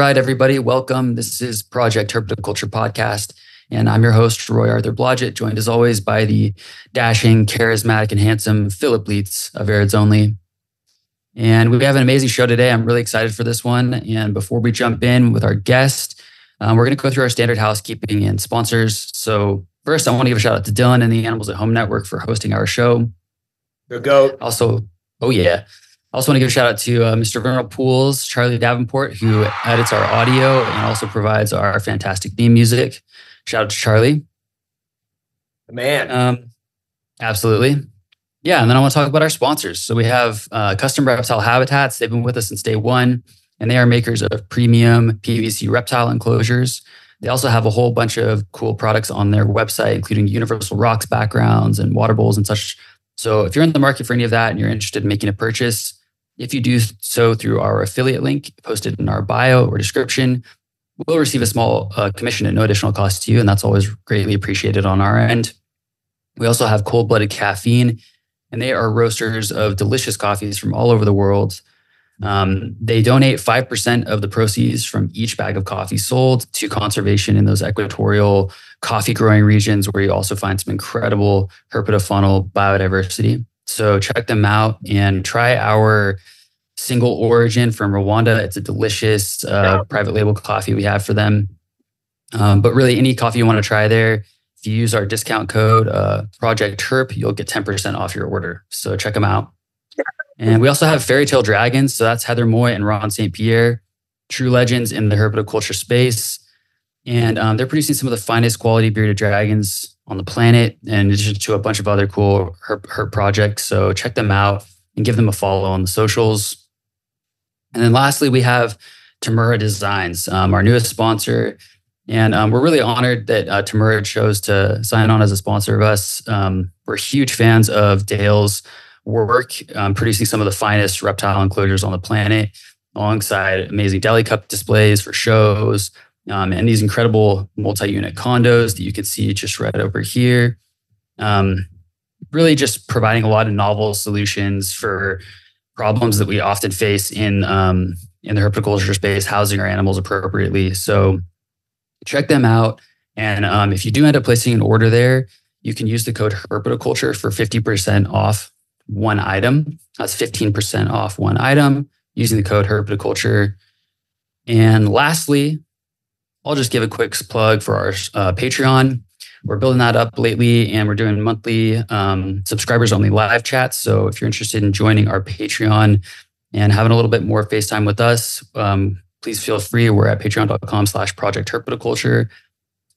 right, everybody, welcome. This is Project Herpetoculture podcast, and I'm your host, Roy Arthur Blodgett, joined as always by the dashing, charismatic, and handsome Philip Leitz of Aired's Only. And we have an amazing show today. I'm really excited for this one. And before we jump in with our guest, we're going to go through our standard housekeeping and sponsors. So first, I want to give a shout out to Dylan and the Animals at Home Network for hosting our show. The GOAT. Also, I also want to give a shout out to Mr. Vernal Pools, Charlie Davenport, who edits our audio and also provides our fantastic theme music. Shout out to Charlie. The man. Absolutely. Yeah, and then I want to talk about our sponsors. So we have Custom Reptile Habitats. They've been with us since day one, and they are makers of premium PVC reptile enclosures. They also have a whole bunch of cool products on their website, including universal rocks backgrounds and water bowls and such. So if you're in the market for any of that and you're interested in making a purchase, if you do so through our affiliate link posted in our bio or description, we'll receive a small commission at no additional cost to you, and that's always greatly appreciated on our end. We also have Cold-Blooded Caffeine, and they are roasters of delicious coffees from all over the world. They donate 5% of the proceeds from each bag of coffee sold to conservation in those equatorial coffee growing regions, where you also find some incredible herpetofaunal biodiversity. So check them out and try our single origin from Rwanda. It's a delicious private label coffee we have for them. But really, any coffee you want to try there, if you use our discount code Project Herp, you'll get 10% off your order. So check them out. And we also have Fairy Tale Dragons. So that's Heather Moy and Ron St. Pierre, true legends in the herpetoculture space. And they're producing some of the finest quality bearded dragons on the planet, in addition to a bunch of other cool herp projects. So check them out and give them a follow on the socials. And then lastly, we have Tamura Designs, our newest sponsor. And we're really honored that Tamura chose to sign on as a sponsor of us. We're huge fans of Dale's work, producing some of the finest reptile enclosures on the planet, alongside amazing deli cup displays for shows, and these incredible multi-unit condos that you can see just right over here. Really just providing a lot of novel solutions for problems that we often face in the herpetoculture space, housing our animals appropriately. So check them out. And if you do end up placing an order there, you can use the code Herpetoculture for 50% off one item. That's 15% off one item using the code Herpetoculture. And lastly, I'll just give a quick plug for our Patreon. We're building that up lately, and we're doing monthly subscribers only live chats. So if you're interested in joining our Patreon and having a little bit more FaceTime with us, please feel free. We're at patreon.com/Project Herpetoculture.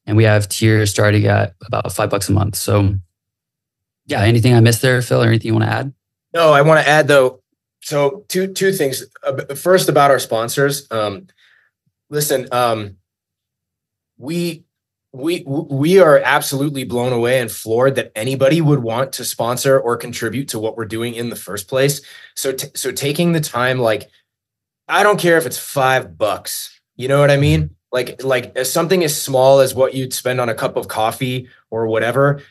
And we have tiers starting at about $5 a month. So yeah, anything I missed there, Phil, or anything you want to add? No, I want to add though. So two things. First, about our sponsors. Listen, we are absolutely blown away and floored that anybody would want to sponsor or contribute to what we're doing in the first place. So taking the time, like, I don't care if it's $5, you know what I mean? Like something as small as what you'd spend on a cup of coffee or whatever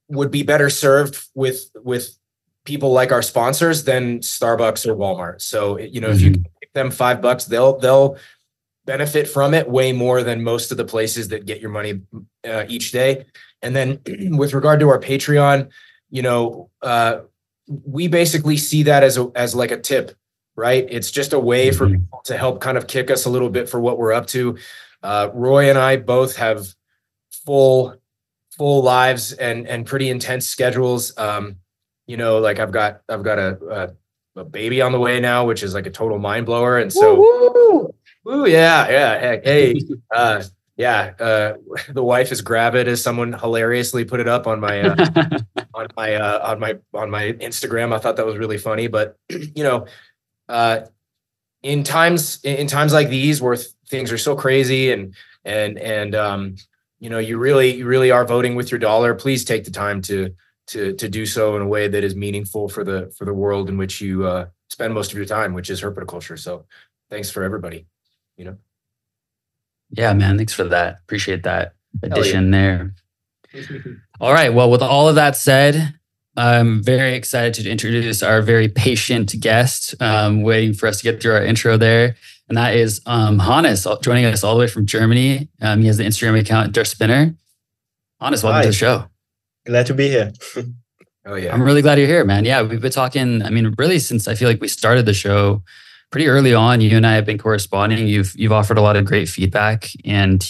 would be better served with people like our sponsors than Starbucks or Walmart. So, you know, if you give them $5, they'll benefit from it way more than most of the places that get your money each day. And then with regard to our Patreon, you know, we basically see that as like a tip, right? It's just a way for people to help kind of kick us a little bit for what we're up to. Roy and I both have full lives and pretty intense schedules. You know, like I've got a baby on the way now, which is like a total mind blower. And so, heck, hey, the wife is gravid, as someone hilariously put it up on my on my Instagram. I thought that was really funny. But you know, in times like these where things are so crazy and you know, you really are voting with your dollar, please take the time to do so in a way that is meaningful for the world in which you spend most of your time, which is herpetoculture. So thanks for everybody, you know? Yeah, man. Thanks for that. Appreciate that addition there. All right. Well, with all of that said, I'm very excited to introduce our very patient guest, waiting for us to get through our intro there. and that is Hannes joining us all the way from Germany. He has the Instagram account Der Spinner. Hannes, welcome to the show. Glad to be here. Oh yeah, I'm really glad you're here, man. Yeah, we've been talking. I mean, really, since I feel like we started the show pretty early on. You and I have been corresponding. You've offered a lot of great feedback, and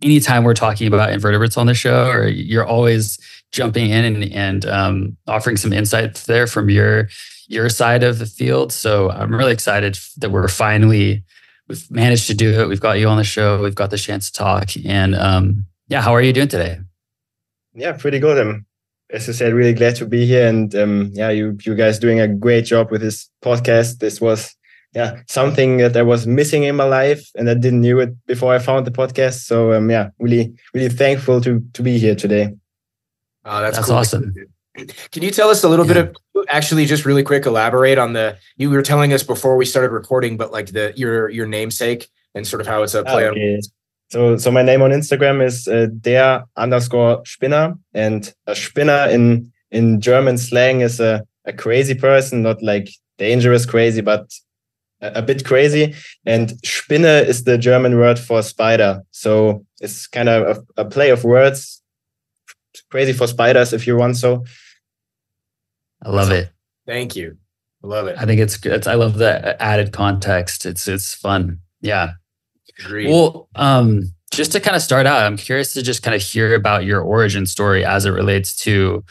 anytime we're talking about invertebrates on the show, or you're always jumping in and offering some insights there from your side of the field. So I'm really excited that we've managed to do it. We've got you on the show. We've got the chance to talk. And how are you doing today? Yeah, pretty good. As I said, really glad to be here. And you guys doing a great job with this podcast. This was something that I was missing in my life, and I didn't knew it before I found the podcast. So really, really thankful to be here today. Oh, that's cool. Awesome. Can you tell us a little bit of, actually just really quick, elaborate on you were telling us before we started recording, but like your namesake and sort of how it's a play on. So my name on Instagram is der_Spinner, and a spinner in German slang is a crazy person, not like dangerous crazy, but a bit crazy. And Spinne is the German word for spider. So it's kind of a play of words. Crazy for spiders, if you want so. I love it. Thank you. I love it. I think it's good. I love the added context. It's fun. Yeah. Agreed. Well, just to kind of start out, I'm curious to just kind of hear about your origin story as it relates to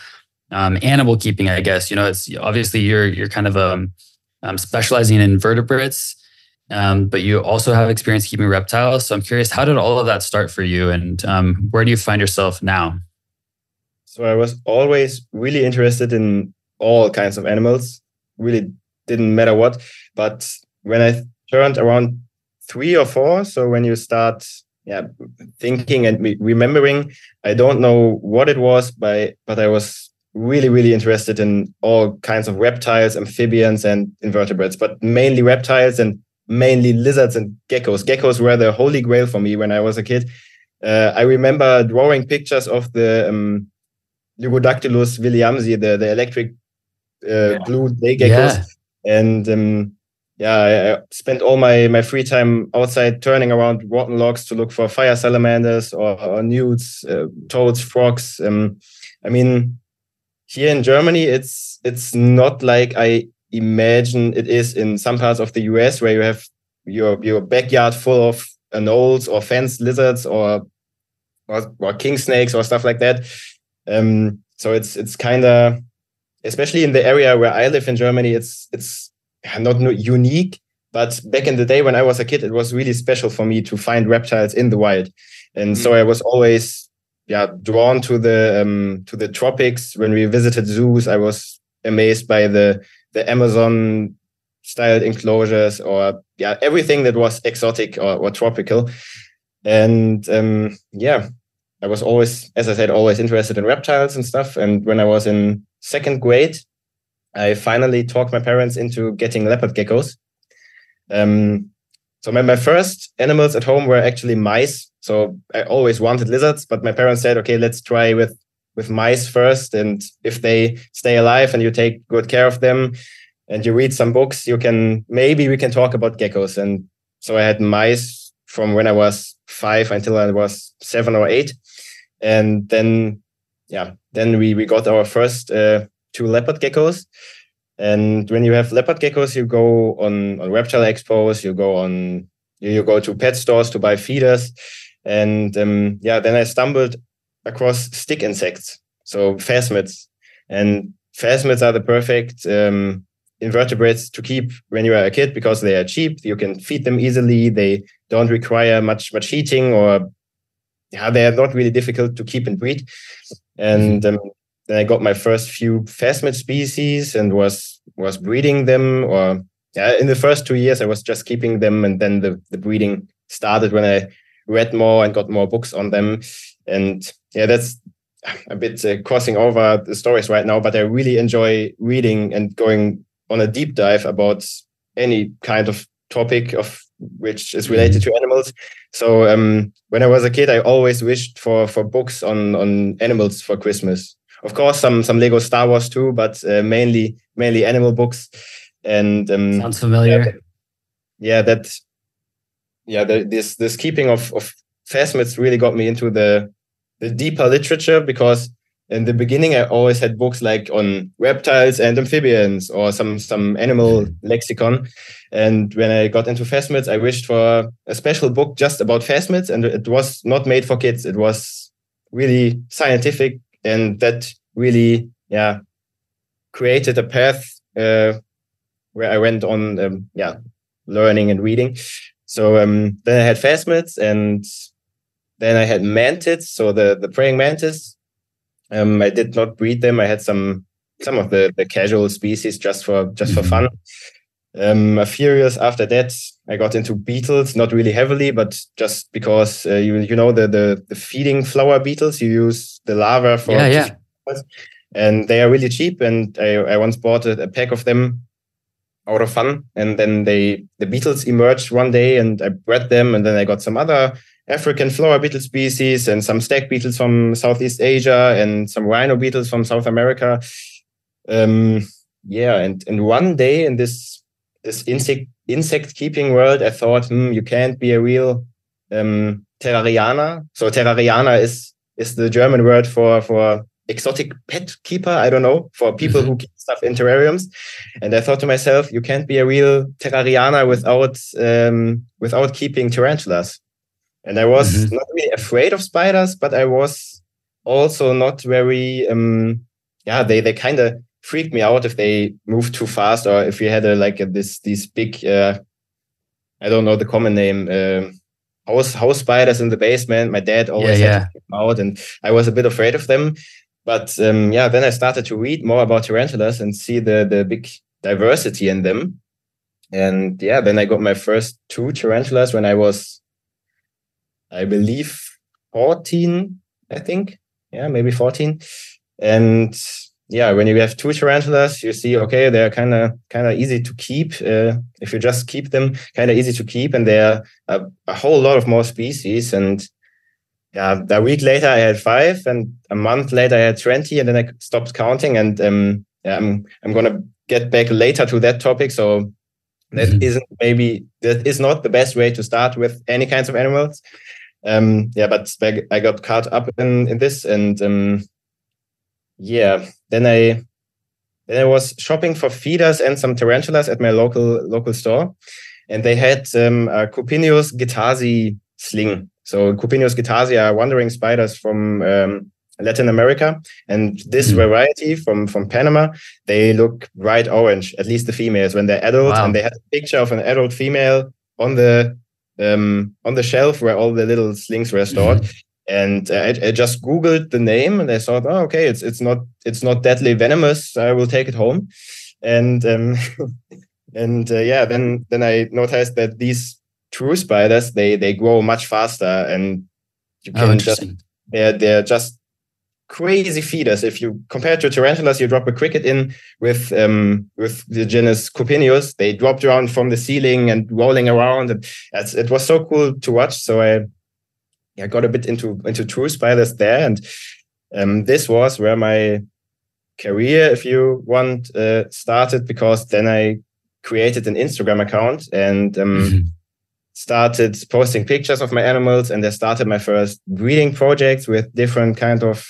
animal keeping, I guess. It's obviously you're kind of specializing in invertebrates, but you also have experience keeping reptiles. So I'm curious, how did all of that start for you, and where do you find yourself now? So I was always really interested in all kinds of animals. Really didn't matter what. But when I turned around 3 or 4, so when you start thinking and remembering, I don't know what it was, but I was really, really interested in all kinds of reptiles, amphibians, and invertebrates, but mainly reptiles and mainly lizards and geckos. Geckos were the holy grail for me when I was a kid. I remember drawing pictures of the Leucodactylus williamsi, the electric blue day geckos. And I spent all my free time outside turning around rotten logs to look for fire salamanders or newts, toads, frogs. I mean, here in Germany, it's not like I imagine it is in some parts of the US, where you have your backyard full of anoles or fenced lizards or king snakes or stuff like that. So it's kind of, especially in the area where I live in Germany, it's not unique, but back in the day when I was a kid, it was really special for me to find reptiles in the wild. And so I was always drawn to the tropics. When we visited zoos, I was amazed by the Amazon styled enclosures, or everything that was exotic or tropical. And I was always, as I said, always interested in reptiles and stuff. And when I was in 2nd grade, I finally talked my parents into getting leopard geckos. So my first animals at home were actually mice. So I always wanted lizards, but my parents said, okay, let's try with mice first. And if they stay alive and you take good care of them and you read some books, we can talk about geckos. And so I had mice from when I was 5 until I was 7 or 8. And then we got our first 2 leopard geckos. And when you have leopard geckos, you go on reptile expos, you go to pet stores to buy feeders. And then I stumbled across stick insects, so phasmids. And phasmids are the perfect invertebrates to keep when you are a kid, because they are cheap. You can feed them easily. They don't require much heating, or they are not really difficult to keep and breed. And then I got my first few phasmid species and was breeding them. Or in the first 2 years, I was just keeping them, and then the breeding started when I read more and got more books on them. And that's a bit crossing over the stories right now, but I really enjoy reading and going on a deep dive about any kind of topic of which is related to animals. So when I was a kid, I always wished for books on animals for Christmas. Of course, some Lego Star Wars too, but mainly animal books. And sounds familiar. this keeping of phasmids really got me into the deeper literature, because in the beginning I always had books like on reptiles and amphibians or some animal lexicon. And when I got into phasmids, I wished for a special book just about phasmids, and it was not made for kids. It was really scientific, and that really created a path where I went on learning and reading. So then I had phasmids, and then I had mantids, so the praying mantis. I did not breed them. I had some of the casual species just for fun. A few years after that, I got into beetles, not really heavily, but just because you know the feeding flower beetles, you use the larva for flowers, and they are really cheap. And I once bought a pack of them out of fun, and then the beetles emerged one day, and I bred them, and then I got some other African flower beetle species and some stag beetles from Southeast Asia and some rhino beetles from South America. And one day in this insect keeping world, I thought, you can't be a real terrarianer. So terrarianer is the German word for exotic pet keeper. I don't know, for people who keep stuff in terrariums. And I thought to myself, you can't be a real terrarianer without keeping tarantulas. And I was not really afraid of spiders, but I was also not very, they kind of freaked me out if they moved too fast, or if you had these big, I don't know the common name, house spiders in the basement. My dad always had to keep them out, and I was a bit afraid of them. But then I started to read more about tarantulas and see the big diversity in them. And then I got my first 2 tarantulas when I was, I believe, 14, I think. Yeah, maybe 14. And when you have 2 tarantulas, you see, okay, they're kind of easy to keep. If you just keep them, kind of easy to keep. And there are a whole lot of more species. And a week later I had 5, and a month later I had 20, and then I stopped counting. And I'm gonna get back later to that topic. So that is not the best way to start with any kinds of animals. But I got caught up in this, and then I was shopping for feeders and some tarantulas at my local store, and they had a Cupinius guettasi sling. So Cupinius guettasi are wandering spiders from Latin America, and this variety from Panama, they look bright orange, at least the females when they're adult. Wow. And they had a picture of an adult female on the shelf where all the little slings were stored. And I just Googled the name, and I thought, oh, okay, it's not deadly venomous. I will take it home. And then I noticed that these true spiders, they grow much faster, and you can they're just crazy feeders. If you compare to tarantulas, you drop a cricket in with the genus Cupinius, they dropped around from the ceiling and rolling around, and it was so cool to watch. So I got a bit into true spiders there, and this was where my career, if you want, started, because then I created an Instagram account and started posting pictures of my animals, and I started my first breeding projects with different kind of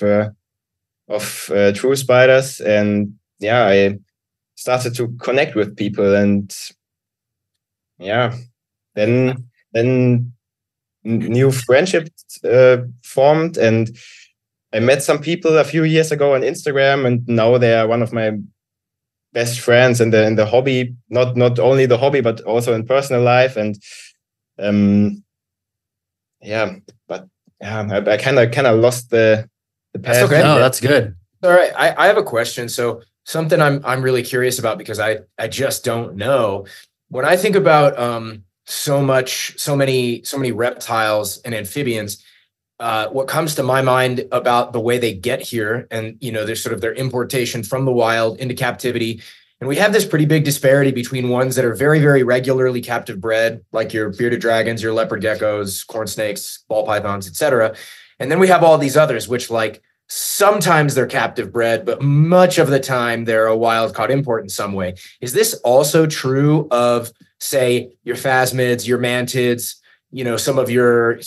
true spiders. And I started to connect with people, and then new friendships formed, and I met some people a few years ago on Instagram, and now they are one of my best friends in the hobby, not only the hobby but also in personal life. And I kind of lost the path. That's okay. No, that's good. All right, I have a question. So something I'm really curious about, because I just don't know. When I think about so many reptiles and amphibians, what comes to my mind about the way they get here, and there's sort of their importation from the wild into captivity. And we have this pretty big disparity between ones that are very, very regularly captive bred, like your bearded dragons, your leopard geckos, corn snakes, ball pythons, etc. And then we have all these others, which sometimes they're captive bred, but much of the time they're a wild caught import in some way. Is this also true of, say, your phasmids, your mantids, some of your,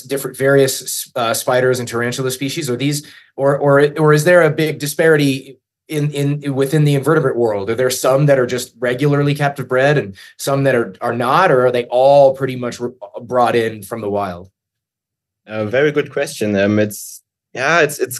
different various spiders and tarantula species? Are these, or is there a big disparity in within the invertebrate world? Are there some that are just regularly captive bred and some that are not, or are they all pretty much brought in from the wild? Very good question. It's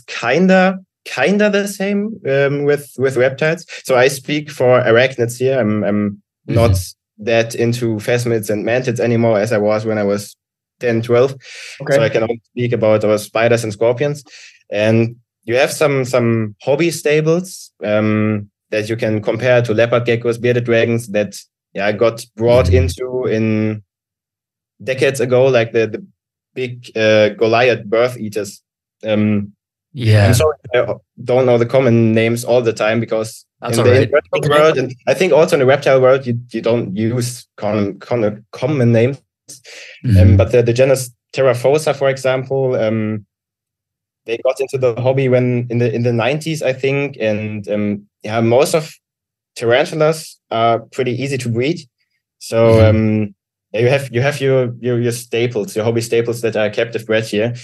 kinda the same with reptiles. So I speak for arachnids here. I'm not that into phasmids and mantids anymore as I was when I was 10, 12. Okay. So I can only speak about our spiders and scorpions. And you have some hobby stables that you can compare to leopard geckos, bearded dragons that got brought into in decades ago, like the big Goliath birth eaters. I'm sorry, I don't know the common names all the time because in the invertebrate world, and I think also in the reptile world, you don't use common names. But the genus Terrafossa, for example, they got into the hobby when in the 90s, I think, and most of tarantulas are pretty easy to breed. So you have your staples, your hobby staples that are captive bred here.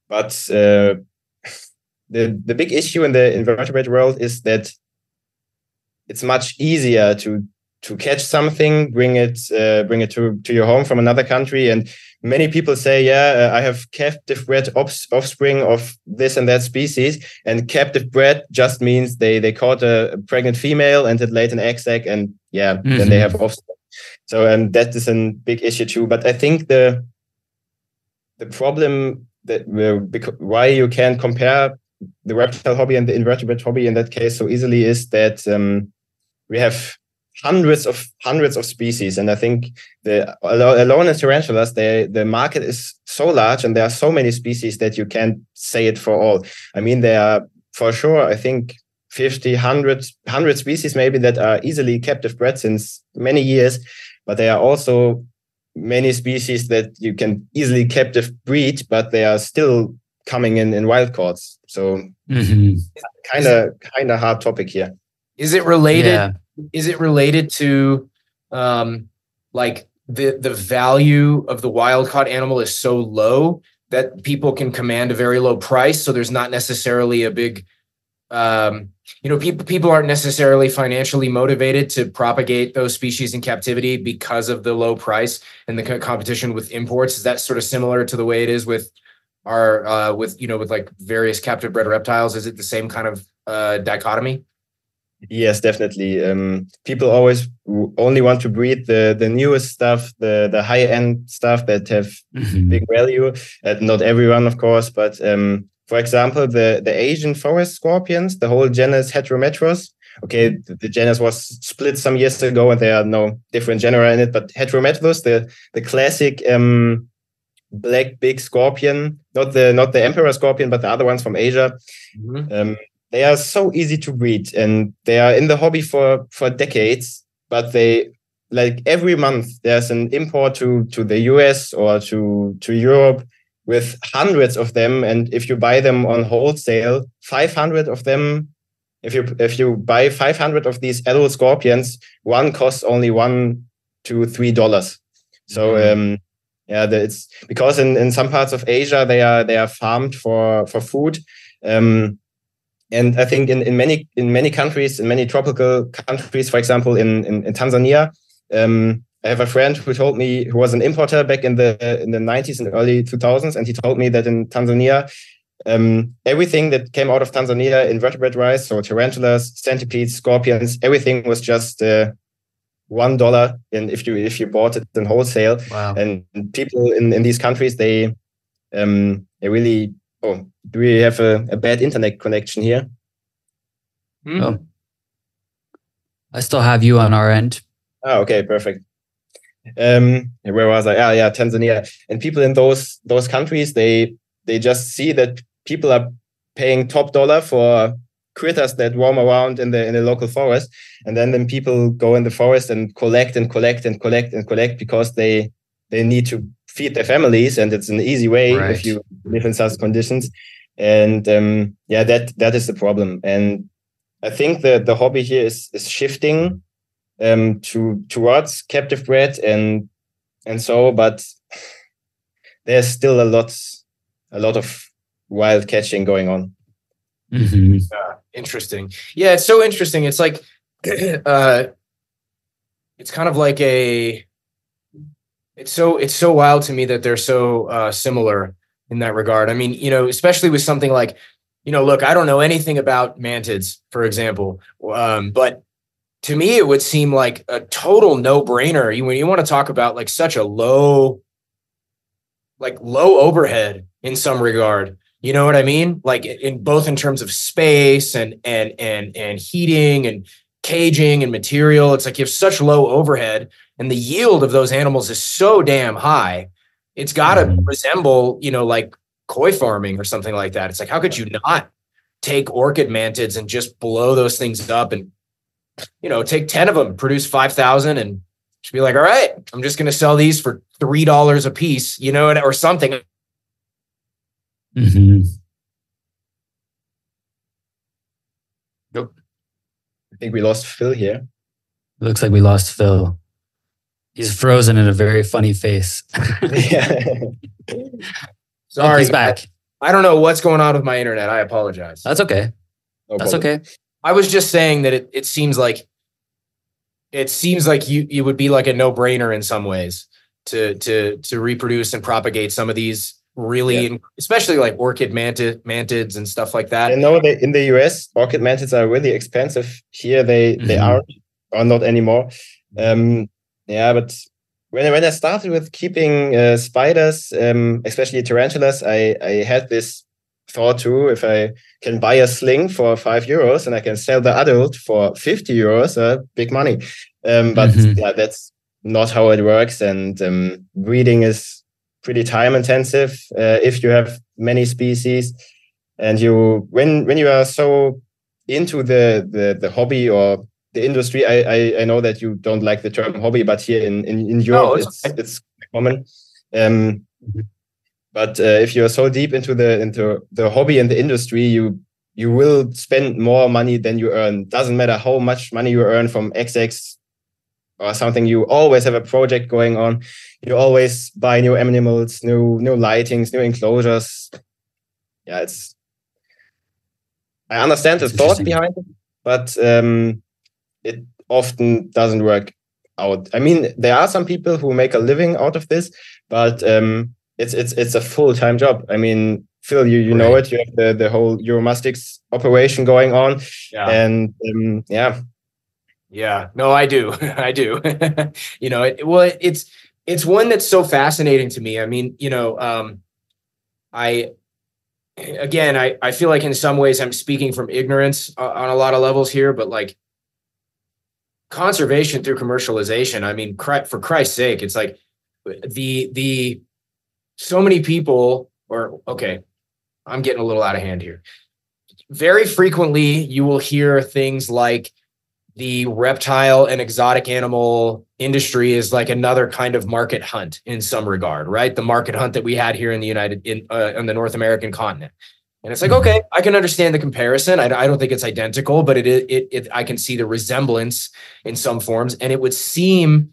But the big issue in the invertebrate world is that it's much easier to catch something, bring it to your home from another country. And many people say, I have captive bred offspring of this and that species. And captive bred just means they caught a pregnant female and it laid an egg sac, and then they have offspring. So that is a big issue too. But I think the problem why you can compare the reptile hobby and the invertebrate hobby in that case so easily is that we have hundreds of species, and I think alone in tarantulas, the market is so large and there are so many species that you can't say it for all. I mean, there are for sure, I think 50, 100 species maybe that are easily captive bred since many years, but there are also many species that you can easily captive breed, but they are still coming in wild caughts. So kind of hard topic here. Is it related? Yeah. Is it related to like the value of the wild caught animal is so low that people can command a very low price? So there's not necessarily a big people aren't necessarily financially motivated to propagate those species in captivity because of the low price and the competition with imports. Is that sort of similar to the way it is with our with like various captive bred reptiles? Is it the same kind of dichotomy? Yes, definitely. People always only want to breed the newest stuff, the high end stuff that have big value. Not everyone, of course, but for example, the Asian forest scorpions, the whole genus Heterometros. Okay, the genus was split some years ago, and there are no different genera in it. But Heterometros, the classic black big scorpion, not the emperor scorpion, but the other ones from Asia. They are so easy to breed, and they are in the hobby for decades. But they, like, every month there's an import to the US or to Europe with hundreds of them, and if you buy them on wholesale, 500 of them, if you buy 500 of these adult scorpions, one costs only $1 to $3. So it's because in some parts of Asia they are farmed for food, and I think in many countries, in many tropical countries, for example in Tanzania. I have a friend who told me, who was an importer back in the 90s and early 2000s, and he told me that in Tanzania, everything that came out of Tanzania, invertebrate-wise, so tarantulas, centipedes, scorpions, everything was just $1, and if you bought it in wholesale. Wow. And people in these countries, they really. Oh, do we have a bad internet connection here? Oh, I still have you on our end. Oh, okay, perfect. Where was I? Tanzania. And people in those countries, they just see that people are paying top dollar for critters that roam around in the local forest, and then people go in the forest and collect because they need to feed their families, and it's an easy way if you live in such conditions. And that is the problem. And I think the hobby here is shifting towards captive bred, and and so, but there's still a lot of wild catching going on. Mm-hmm. Interesting. Yeah, it's so interesting. It's like, it's kind of like it's so wild to me that they're so similar in that regard. I mean, especially with something like, look, I don't know anything about mantids, for example, but to me, it would seem like a total no-brainer when you want to talk about like such a low overhead in some regard. You know what I mean? Like in terms of space and heating and caging and material. It's like you have such low overhead, and the yield of those animals is so damn high. It's got to resemble, like koi farming or something like that. It's like, how could you not take orchid mantids and just blow those things up and, take 10 of them, produce 5,000 and just be like, all right, I'm just going to sell these for $3 a piece, or something. Mm-hmm. Nope. I think we lost Phil here. It looks like we lost Phil. He's frozen in a very funny face. Yeah. Sorry. He's back. I don't know what's going on with my internet. I apologize. That's okay. No That's problem. okay. I was just saying that it seems like you would be like a no-brainer in some ways to reproduce and propagate some of these really, especially like orchid mantids and stuff like that. I know that in the US, orchid mantids are really expensive. Here they aren't, or not anymore. But when I started with keeping spiders, especially tarantulas, I had this thought too: if I can buy a sling for €5 and I can sell the adult for €50, big money. That's not how it works. And breeding is pretty time intensive if you have many species, and when you are so into the hobby or the industry. I know that you don't like the term hobby, but here in Europe it's common. But if you are so deep into the hobby and the industry, you will spend more money than you earn. Doesn't matter how much money you earn from XX or something. You always have a project going on. You always buy new animals, new lightings, new enclosures. Yeah, I understand the thought behind it, but it often doesn't work out. I mean, there are some people who make a living out of this, but it's a full-time job. I mean, Phil, you know it. You have the whole Euromastics operation going on, and Yeah, no, I do. I do. It's one that's so fascinating to me. I mean, I feel like in some ways I'm speaking from ignorance on a lot of levels here, but like conservation through commercialization. I mean, for Christ's sake, it's like the so many people I'm getting a little out of hand here. Very frequently you will hear things like the reptile and exotic animal industry is like another kind of market hunt in some regard, right? The market hunt that we had here in the on the North American continent. And it's like, okay, I can understand the comparison. I don't think it's identical, but I can see the resemblance in some forms. And it would seem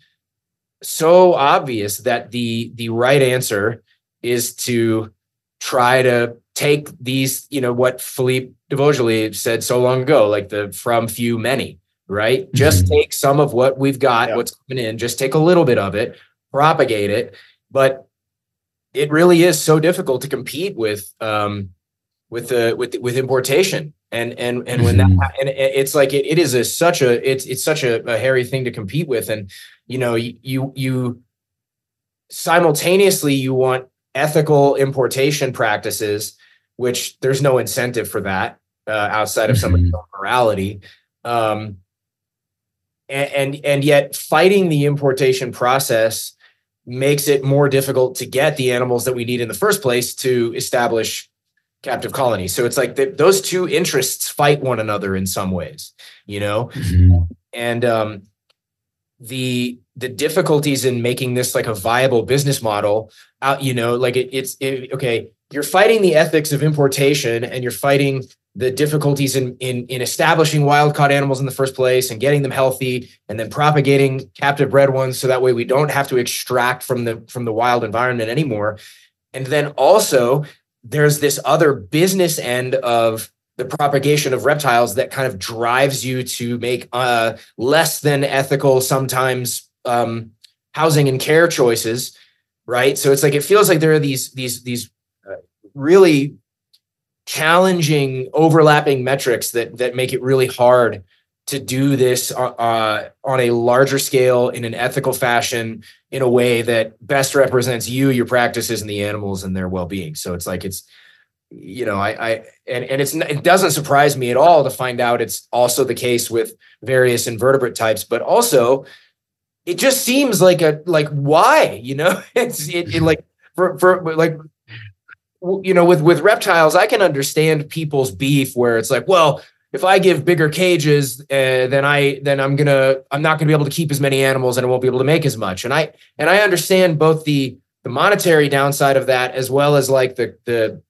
so obvious that the right answer is to try to take these, what Philippe de Vosjoli said so long ago, like the from few many, right? Mm-hmm. Just take some of what we've got, what's coming in, just take a little bit of it, propagate it. But it really is so difficult to compete with importation. And mm-hmm. when that, and it's like, it is such a hairy thing to compete with. And, you simultaneously, you want ethical importation practices, which there's no incentive for that outside of somebody's own morality. And yet fighting the importation process makes it more difficult to get the animals that we need in the first place to establish captive colonies. So it's like those two interests fight one another in some ways, mm-hmm. And the difficulties in making this like a viable business model out, okay, you're fighting the ethics of importation and you're fighting the difficulties in establishing wild caught animals in the first place and getting them healthy, and then propagating captive bred ones so that way we don't have to extract from the wild environment anymore. And then also there's this other business end of the propagation of reptiles that kind of drives you to make less than ethical sometimes housing and care choices, right? So it's like it feels like there are these really challenging overlapping metrics that make it really hard to do this on a larger scale in an ethical fashion in a way that best represents you, your practices, and the animals and their well-being. So it's like it doesn't surprise me at all to find out it's also the case with various invertebrate types, but also it just seems like why, with reptiles, I can understand people's beef where it's like, well, if I give bigger cages, then I'm not gonna be able to keep as many animals and I won't be able to make as much. And I understand both the monetary downside of that as well as like the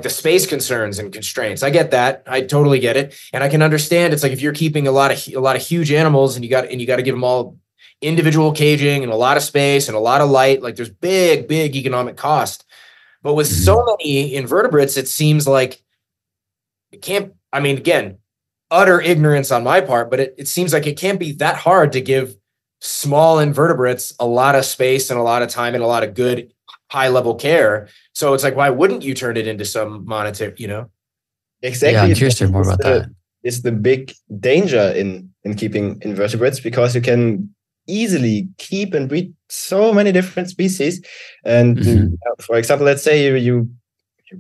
space concerns and constraints. I get that. I totally get it. And I can understand it's like if you're keeping a lot of huge animals and you got to give them all individual caging and a lot of space and a lot of light, like there's big economic cost. But with so many invertebrates, it seems like it can't, I mean, again, utter ignorance on my part, but it seems like it can't be that hard to give small invertebrates a lot of space and a lot of time and a lot of good high level care. So it's like, why wouldn't you turn it into some monetary, Exactly. Yeah, I'm curious to hear more about that. It's the big danger in keeping invertebrates, because you can easily keep and breed so many different species. And for example, let's say you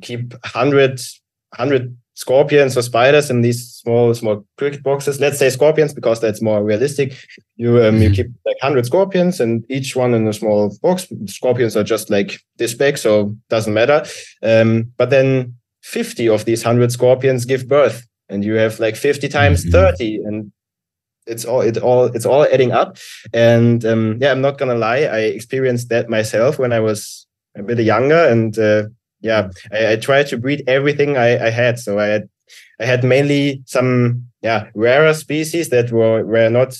keep 100 scorpions or spiders in these small cricket boxes. Let's say scorpions because that's more realistic. You keep like 100 scorpions and each one in a small box. Scorpions are just like this big, so doesn't matter. But then 50 of these 100 scorpions give birth, and you have like 50 times 30, and it's all adding up. And I'm not gonna lie, I experienced that myself when I was a bit younger, and I tried to breed everything I had. So I had mainly some rarer species that were not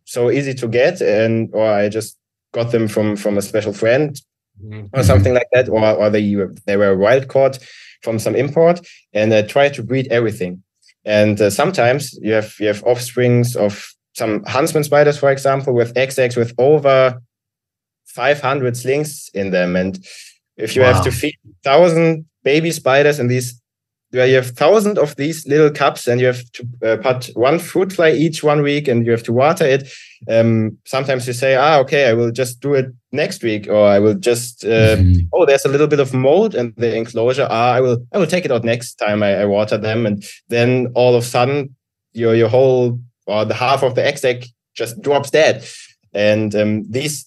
so easy to get, or I just got them from a special friend or something like that, or they were wild caught from some import, and I tried to breed everything. And sometimes you have offsprings of some huntsman spiders, for example, with eggs with over 500 slings in them. And if you have to feed 1,000 baby spiders in these, where you have 1,000 of these little cups, and you have to put one fruit fly each 1 week, and you have to water it. Sometimes you say, okay, I will just do it next week, or I will just there's a little bit of mold in the enclosure. I will take it out next time I water them, and then all of a sudden your whole or the half of the egg just drops dead. And these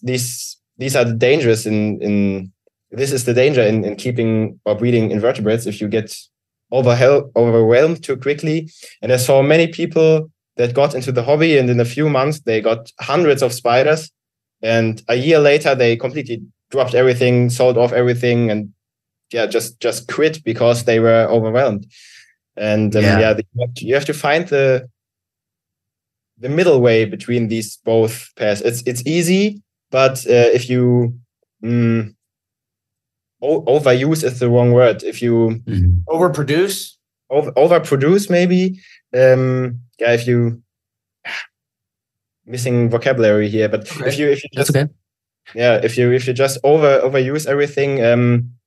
are the dangers in this is the danger in keeping or breeding invertebrates. If you get overwhelmed too quickly. And I saw many people that got into the hobby, and in a few months they got hundreds of spiders, and a year later they completely dropped everything, sold off everything, and just quit because they were overwhelmed. And you have to find the middle way between these both pairs. It's easy, but if you overuse is the wrong word. If you overproduce maybe. If you missing vocabulary here, but okay. if you just okay. If you just overuse everything,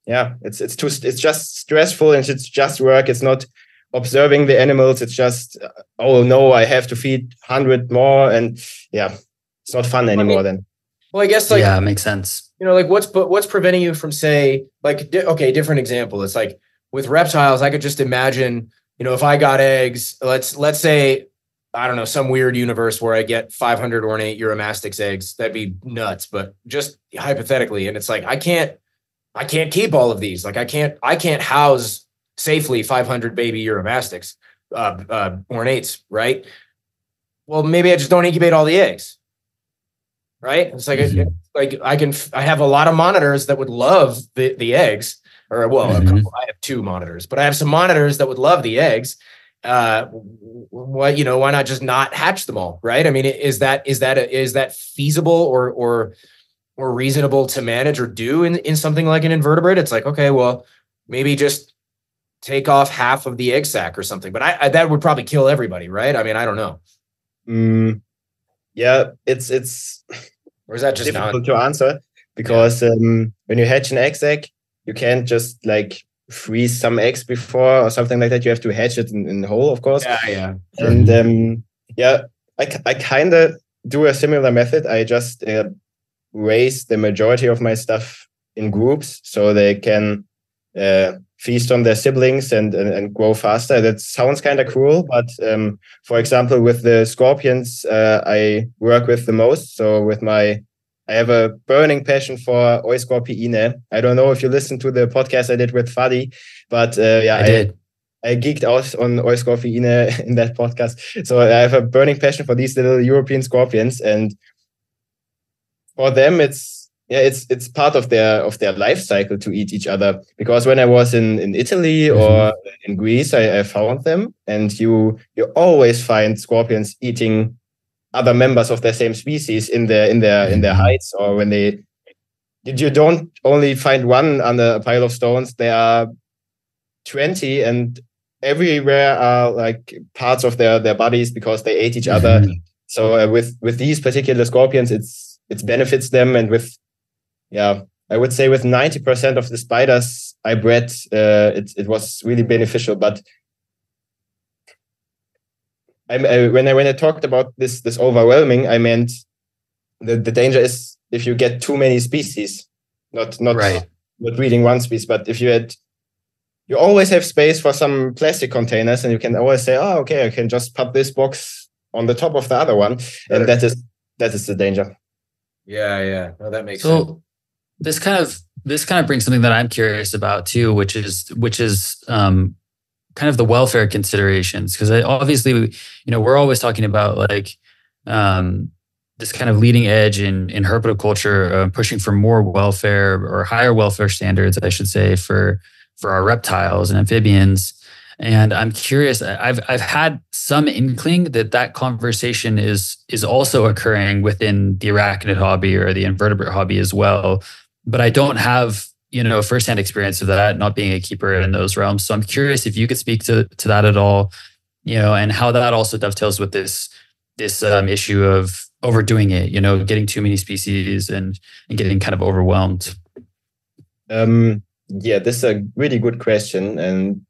it's just stressful, and it's just work. It's not observing the animals. It's just I have to feed 100 more, and it's not fun anymore then. Well, I guess it makes sense. What's preventing you from, say, different example. It's like with reptiles, I could just imagine, if I got eggs, let's say, I don't know, some weird universe where I get 500 ornate Eurymastix eggs. That'd be nuts, but just hypothetically. And it's like, I can't keep all of these. Like I can't house safely 500 baby Eurymastix ornates, right? Well, maybe I just don't incubate all the eggs. Right? It's like I have a lot of monitors that would love the eggs, or well, a couple, I have 2 monitors, but I have some monitors that would love the eggs. Why not just not hatch them all, right? I mean, is that feasible or reasonable to manage or do in something like an invertebrate? It's like, okay, well, maybe just take off half of the egg sac or something, but I that would probably kill everybody, right? I mean, I don't know. Yeah, it's or is that just difficult to answer because when you hatch an egg sac, you can't just like freeze some eggs before or something like that. You have to hatch it in whole, of course. Yeah. And I kind of do a similar method. I just raise the majority of my stuff in groups so they can feast on their siblings and grow faster. That sounds kind of cruel, but for example, with the scorpions, I work with the most. So I have a burning passion for Oiscorpiine. I don't know if you listened to the podcast I did with Fadi, but I did. I geeked out on Oiscorpiine in that podcast. So I have a burning passion for these little European scorpions, and for them, it's part of their life cycle to eat each other. Because when I was in Italy or in Greece, I found them, and you always find scorpions eating other members of their same species in their heights, or when you don't only find one under a pile of stones. There are 20, and everywhere are like parts of their bodies because they ate each other. So with these particular scorpions, it benefits them, and I would say with 90% of the spiders I bred, it was really beneficial. But when I talked about this overwhelming, I meant the danger is if you get too many species, not breeding one species, but if you always have space for some plastic containers, and you can always say, oh, okay, I can just put this box on the top of the other one, and that is the danger. Yeah. Well, that makes sense. So this kind of brings something that I'm curious about too, which is kind of the welfare considerations, because obviously, we're always talking about like this kind of leading edge in herpetoculture, pushing for more welfare or higher welfare standards, I should say, for our reptiles and amphibians. And I'm curious, I've had some inkling that conversation is also occurring within the arachnid hobby or the invertebrate hobby as well. But I don't have firsthand experience of that, not being a keeper in those realms. So I'm curious if you could speak to that at all, and how that also dovetails with this issue of overdoing it, getting too many species and getting kind of overwhelmed. This is a really good question. And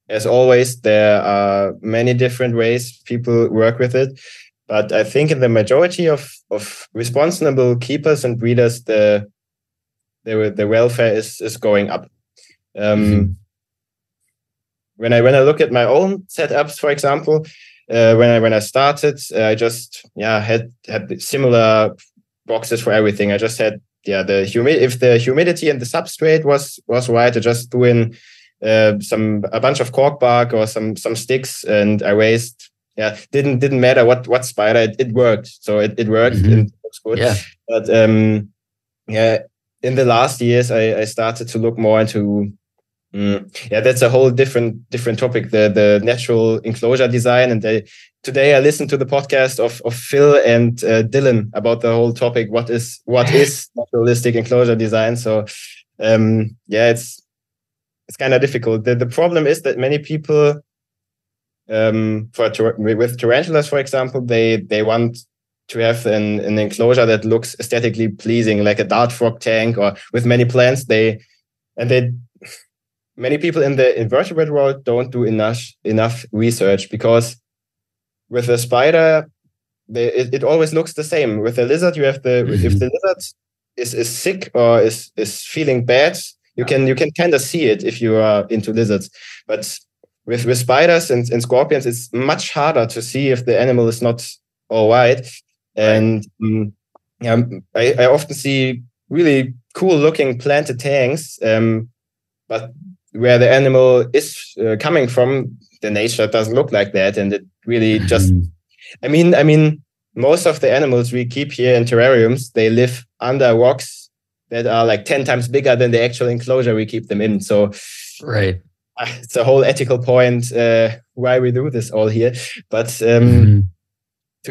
as always, there are many different ways people work with it. But I think in the majority of responsible keepers and breeders, the welfare is going up. When I look at my own setups, for example, when I started, I just had similar boxes for everything. I just had if the humidity and the substrate was right, I just threw in a bunch of cork bark or some sticks, and I raised. Didn't matter what spider, it worked. So it worked and it looks good. Yeah. But in the last years, I started to look more into that's a whole different topic, the natural enclosure design. And today I listened to the podcast of Phil and Dylan about the whole topic. What is naturalistic enclosure design? So it's kind of difficult. The problem is that many people with tarantulas, for example, they want to have an enclosure that looks aesthetically pleasing, like a dart frog tank, or with many plants. Many people in the invertebrate world don't do enough research, because with a spider, it always looks the same. With a lizard, you have if the lizard is sick or is feeling bad, you can kind of see it if you are into lizards. But with spiders and scorpions, it's much harder to see if the animal is not all right. And I often see really cool looking planted tanks, but where the animal is coming from, the nature doesn't look like that, and it really just. I mean, most of the animals we keep here in terrariums, they live under rocks that are like 10 times bigger than the actual enclosure we keep them in. So right. It's a whole ethical point why we do this all here. But to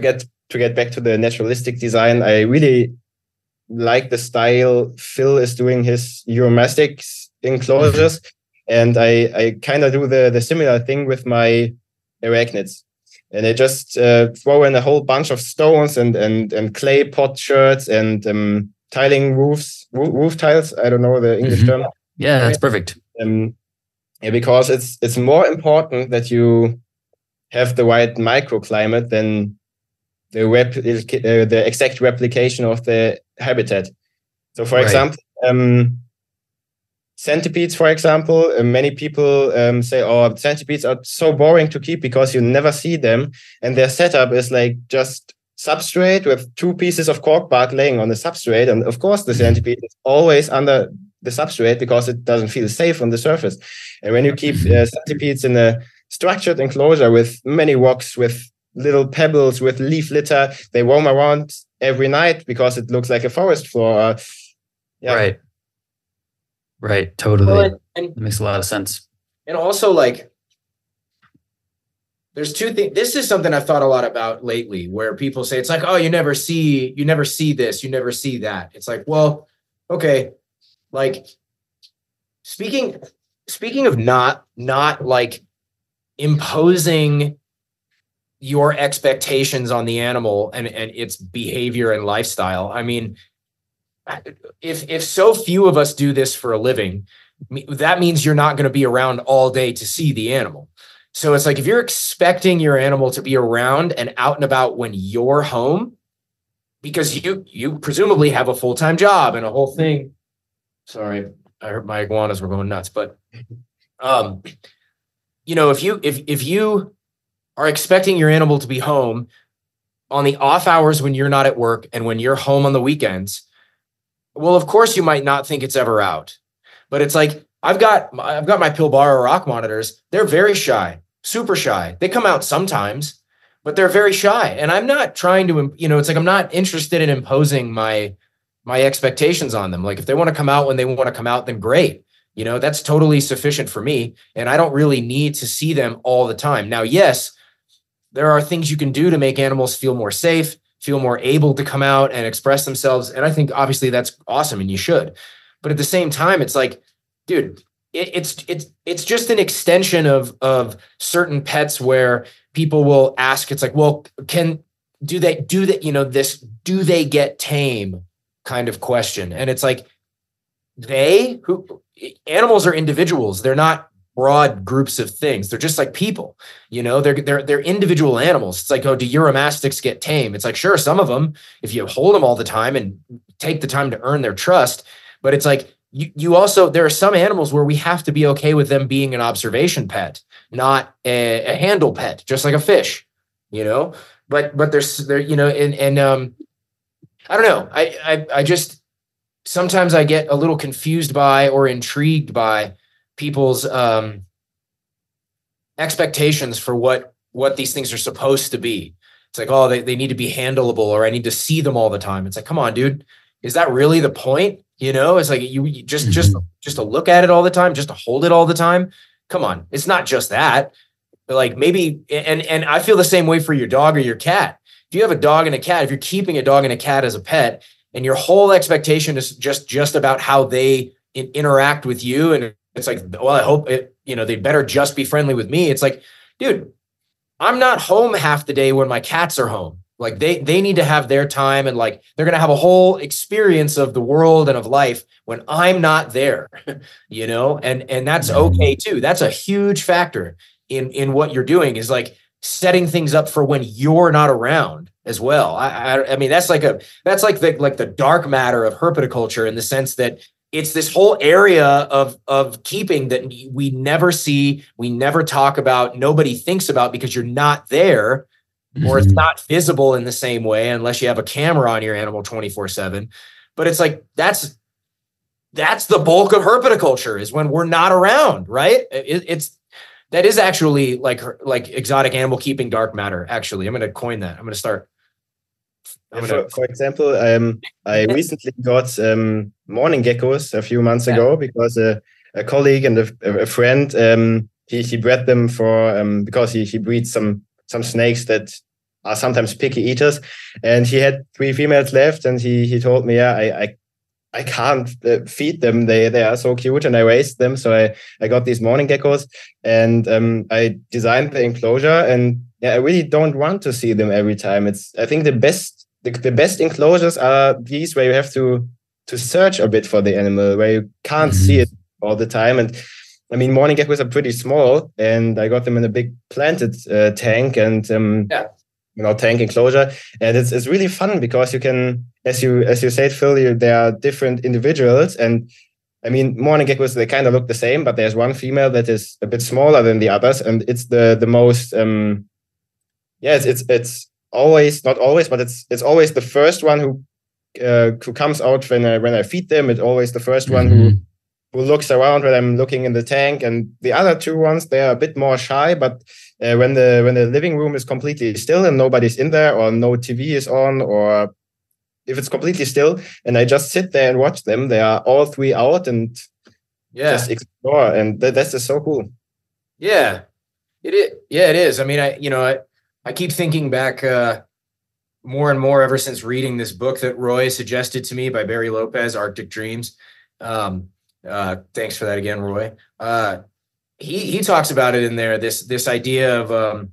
get back to the naturalistic design, I really like the style Phil is doing his Euromastics enclosures. And I kind of do the similar thing with my arachnids. And I just throw in a whole bunch of stones and clay pot shirts and tiling roof tiles. I don't know the English term. Yeah, that's perfect. Yeah, because it's more important that you have the right microclimate than the exact replication of the habitat. So, for example, centipedes, for example, many people say, "Oh, centipedes are so boring to keep because you never see them, and their setup is like just substrate with 2 pieces of cork bark laying on the substrate, and of course the centipede is always under the substrate because it doesn't feel safe on the surface. And when you keep centipedes in a structured enclosure with many rocks, with little pebbles, with leaf litter, they roam around every night because it looks like a forest floor. Right. Totally. Well, it makes a lot of sense. And also, like, there's 2 things. This is something I've thought a lot about lately, where people say it's like, oh, you never see this, you never see that. It's like, well, okay. Like, speaking of not like imposing your expectations on the animal and its behavior and lifestyle. I mean, if so few of us do this for a living, that means you're not going to be around all day to see the animal. So it's like, if you're expecting your animal to be around and out and about when you're home, because you presumably have a full-time job and a whole thing. Sorry, I heard my iguanas were going nuts, but if you are expecting your animal to be home on the off hours when you're not at work and when you're home on the weekends, well, of course you might not think it's ever out. But it's like, I've got my Pilbara rock monitors. They're very shy, super shy. They come out sometimes, but they're very shy. And I'm not trying to, it's like, I'm not interested in imposing my expectations on them. Like, if they want to come out when they want to come out, then great. That's totally sufficient for me. And I don't really need to see them all the time. Now, yes, there are things you can do to make animals feel more safe, feel more able to come out and express themselves. And I think obviously that's awesome and you should. But at the same time, it's like, dude, it's just an extension of certain pets where people will ask, it's like, well, do they get tame kind of question? And it's like, animals are individuals. They're not broad groups of things. They're just like people, they're individual animals. It's like, oh, do Euromastics get tame? It's like, sure, some of them, if you hold them all the time and take the time to earn their trust. But it's like, you also, there are some animals where we have to be okay with them being an observation pet, not a handle pet, just like a fish, but there's I don't know. I just, sometimes I get a little confused by or intrigued by people's expectations for what these things are supposed to be. It's like, oh, they need to be handleable, or I need to see them all the time. It's like, come on, dude. Is that really the point? It's like you just to look at it all the time, just to hold it all the time. Come on. It's not just that. But like, maybe, and I feel the same way for your dog or your cat. If you have a dog and a cat, if you're keeping a dog and a cat as a pet, and your whole expectation is just about how they interact with you, and it's like, well, I hope they better just be friendly with me. It's like, dude, I'm not home half the day when my cats are home. Like, they need to have their time, and like, they're going to have a whole experience of the world and of life when I'm not there, and that's okay too. That's a huge factor in what you're doing, is like setting things up for when you're not around as well. I mean, that's like the dark matter of herpetoculture, in the sense that it's this whole area of keeping that we never see, we never talk about, nobody thinks about, because you're not there, or it's not visible in the same way unless you have a camera on your animal 24/7. But it's like, that's the bulk of herpetoculture, is when we're not around, right? That is actually like exotic animal keeping dark matter. Actually, I'm going to coin that. I'm going to start. For example, I recently got morning geckos a few months ago because a colleague and a friend he bred them for because he breeds some snakes that are sometimes picky eaters, and he had 3 females left, and he told me, I can't feed them. They are so cute, and I raised them. So I got these morning geckos, and I designed the enclosure, and I really don't want to see them every time. I think the best enclosures are these where you have to search a bit for the animal, where you can't see it all the time. And I mean, morning geckos are pretty small, and I got them in a big planted tank and tank enclosure, and it's really fun because you can, as you said, Phil, there are different individuals, and I mean, morning geckos, they kind of look the same, but there's one female that is a bit smaller than the others, and it's the most it's always, not always, but it's always the first one who comes out when I feed them. It's always the first one who looks around when I'm looking in the tank, and the other 2 ones, they are a bit more shy. But when the living room is completely still and nobody's in there, or no TV is on, or if it's completely still, and I just sit there and watch them, they are all 3 out and just explore, and that's just so cool. Yeah, it is. Yeah, it is. I mean, I keep thinking back more and more ever since reading this book that Roy suggested to me by Barry Lopez, Arctic Dreams. Thanks for that again, Roy. He talks about it in there, this idea of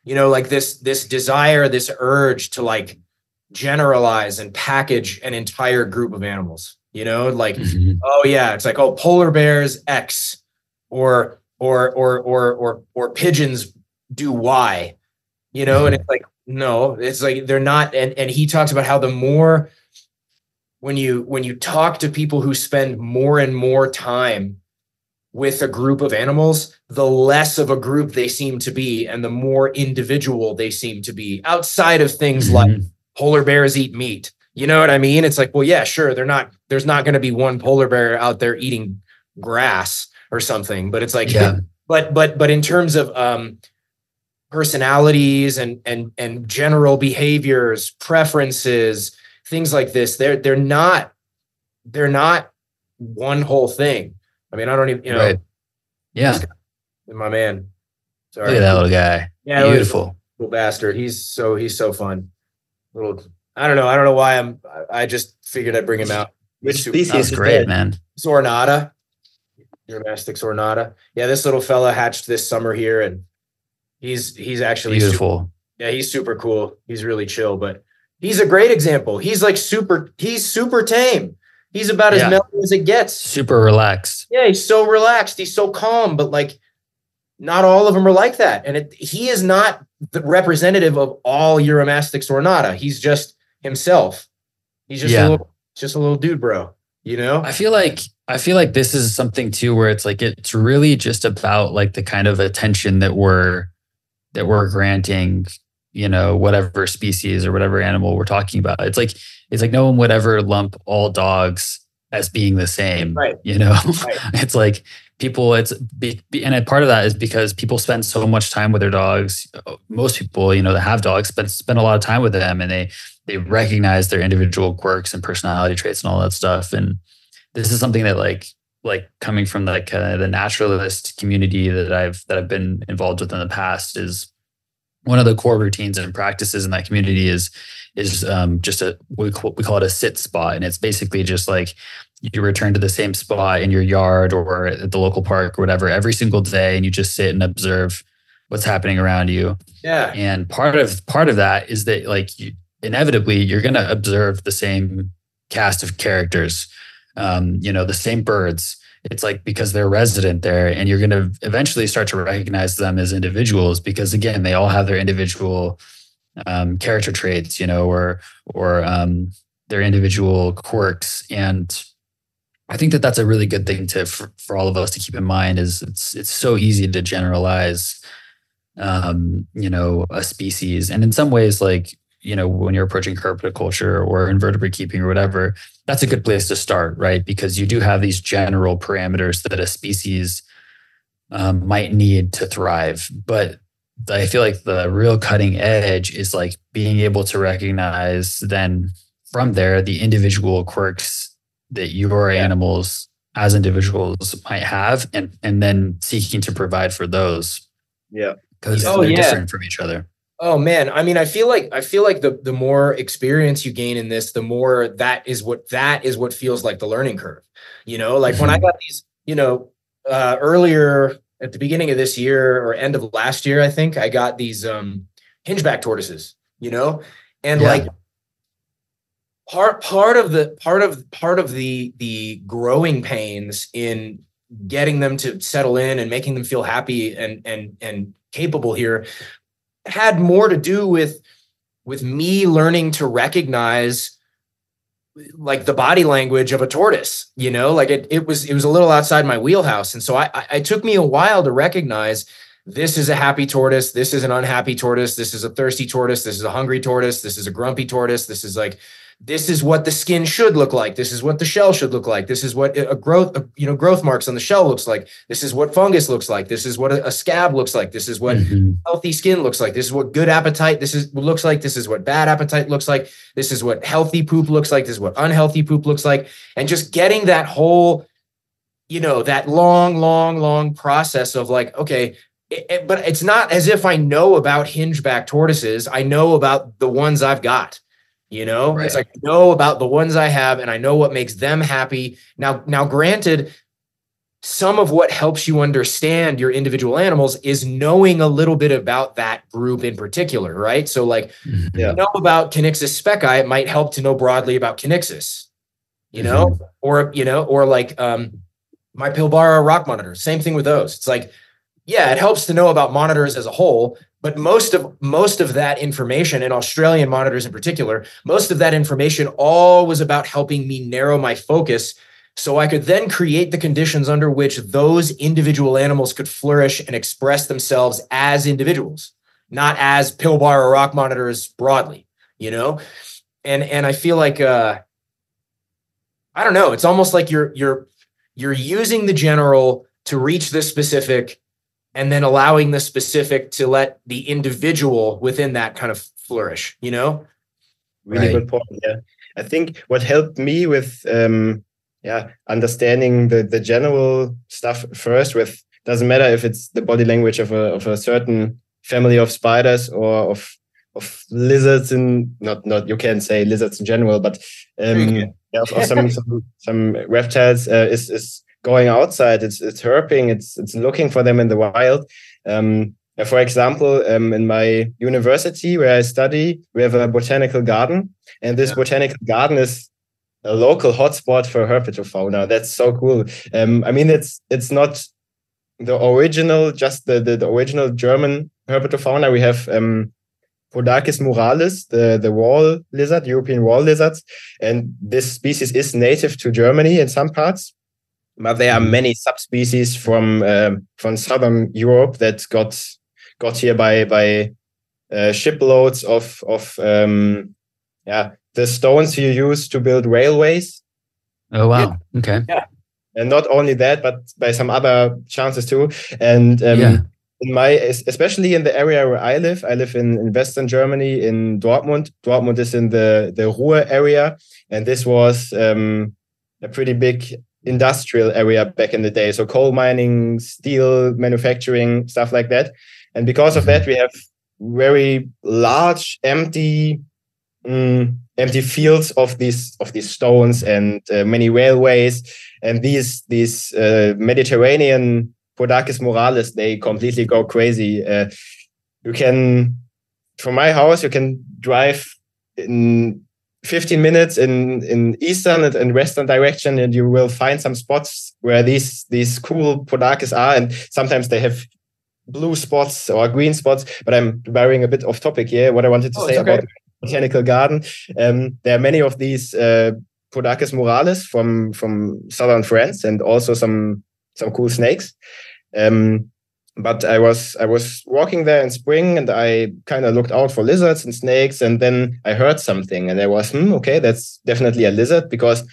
like this desire, this urge to like generalize and package an entire group of animals, like it's like, polar bears X or pigeons do Y, and it's like, no, it's like they're not. And he talks about how the more when you talk to people who spend more and more time with a group of animals, the less of a group they seem to be, and the more individual they seem to be, outside of things like polar bears eat meat. You know what I mean? It's like, well, yeah, sure. There's not going to be one polar bear out there eating grass or something, but it's like, but in terms of personalities and general behaviors, preferences, things like this, they're not one whole thing. I mean, I don't even, Right. Yeah. My man. Sorry. Look at that little guy. Yeah. Beautiful. Little bastard. He's so fun. I don't know why I just figured I'd bring him out. Which species is great, man? Sornata. Your domestic Sornata. Yeah. This little fella hatched this summer here, and he's actually beautiful. He's super cool. He's really chill, but he's a great example. He's like he's super tame. He's about as mellow as it gets. Super relaxed. Yeah, he's so relaxed. He's so calm, but like not all of them are like that. And he is not the representative of all Uromastic Sornata. He's just himself. He's just a little dude, bro. I feel like this is something too where it's like it's really just about like the kind of attention that we're granting, whatever species or whatever animal we're talking about. It's like no one would ever lump all dogs as being the same, right? Right. It's like people, and part of that is because people spend so much time with their dogs. Most people, that have dogs spend a lot of time with them, and they recognize their individual quirks and personality traits and all that stuff. And this is something that like coming from like the naturalist community that I've been involved with in the past, is one of the core routines and practices in that community is just we call it a sit spot. And it's basically just like you return to the same spot in your yard or at the local park or whatever every single day, and you just sit and observe what's happening around you. Yeah. And part of that is that like inevitably you're going to observe the same cast of characters, the same birds. It's like because they're resident there, and you're going to eventually start to recognize them as individuals because, again, they all have their individual character traits, or their individual quirks. And I think that that's a really good thing for all of us to keep in mind. Is it's so easy to generalize, a species, and in some ways, like when you're approaching herpetoculture or invertebrate keeping or whatever, that's a good place to start, right? Because you do have these general parameters that a species might need to thrive. But I feel like the real cutting edge is like being able to recognize then from there the individual quirks that your animals as individuals might have, and then seeking to provide for those. Yeah. Because they're different from each other. Oh man, I mean, I feel like the more experience you gain in this, the more that is what feels like the learning curve. You know, like when I got these, earlier at the beginning of this year or end of last year, I think I got these hingeback tortoises. And like part of the growing pains in getting them to settle in and making them feel happy and capable here had more to do with me learning to recognize like the body language of a tortoise, like it was a little outside my wheelhouse. And so I took me a while to recognize this is a happy tortoise. This is an unhappy tortoise. This is a thirsty tortoise. This is a hungry tortoise. This is a grumpy tortoise. This is what the skin should look like. This is what the shell should look like. This is what growth marks on the shell looks like. This is what fungus looks like. This is what a scab looks like. This is what healthy skin looks like. This is what good appetite looks like. This is what bad appetite looks like. This is what healthy poop looks like. This is what unhealthy poop looks like. And just getting that whole, that long process of like, okay, but it's not as if I know about hingeback tortoises. I know about the ones I've got. Right. It's like I know about the ones I have and I know what makes them happy. Now, granted, some of what helps you understand your individual animals is knowing a little bit about that group in particular, right? So like, you know about Conyxus specki, it might help to know broadly about Conyxus, or like my Pilbara rock monitor, same thing with those. It's like, yeah, it helps to know about monitors as a whole, but most of that information, in Australian monitors in particular, most of that information all was about helping me narrow my focus so I could then create the conditions under which those individual animals could flourish and express themselves as individuals, not as Pilbara rock monitors broadly, And I feel like I don't know, it's almost like you're using the general to reach the specific, and then allowing the specific to let the individual within that kind of flourish, Really good point. Yeah. I think what helped me with, understanding the general stuff first doesn't matter if it's the body language of a certain family of spiders or of lizards not you can't say lizards in general, but of some reptiles is going outside, it's herping, it's looking for them in the wild. For example, in my university where I study, we have a botanical garden, and this botanical garden is a local hotspot for herpetofauna. That's so cool. I mean, it's not the original, just the original German herpetofauna. We have Podarcis muralis, the wall lizard, European wall lizards, and this species is native to Germany in some parts. But there are many subspecies from southern Europe that got here by shiploads of the stones you use to build railways. Oh wow! Yeah. Okay. Yeah, and not only that, but by some other chances too. And in especially in the area where I live in Western Germany, in Dortmund. Dortmund is in the Ruhr area, and this was a pretty big industrial area back in the day, so coal mining, steel manufacturing, stuff like that. And because of that, we have very large empty fields of these stones and many railways. And these Mediterranean Podarcis muralis, they completely go crazy. From my house you can drive in 15 minutes in eastern and western direction, and you will find some spots where these cool Podarcis are, and sometimes they have blue spots or green spots. But I'm veering a bit off topic here. What I wanted to say about the botanical garden, there are many of these Podarcis muralis from southern France, and also some cool snakes. But I was walking there in spring, and I kind of looked out for lizards and snakes, and then I heard something, and I was, okay, that's definitely a lizard, because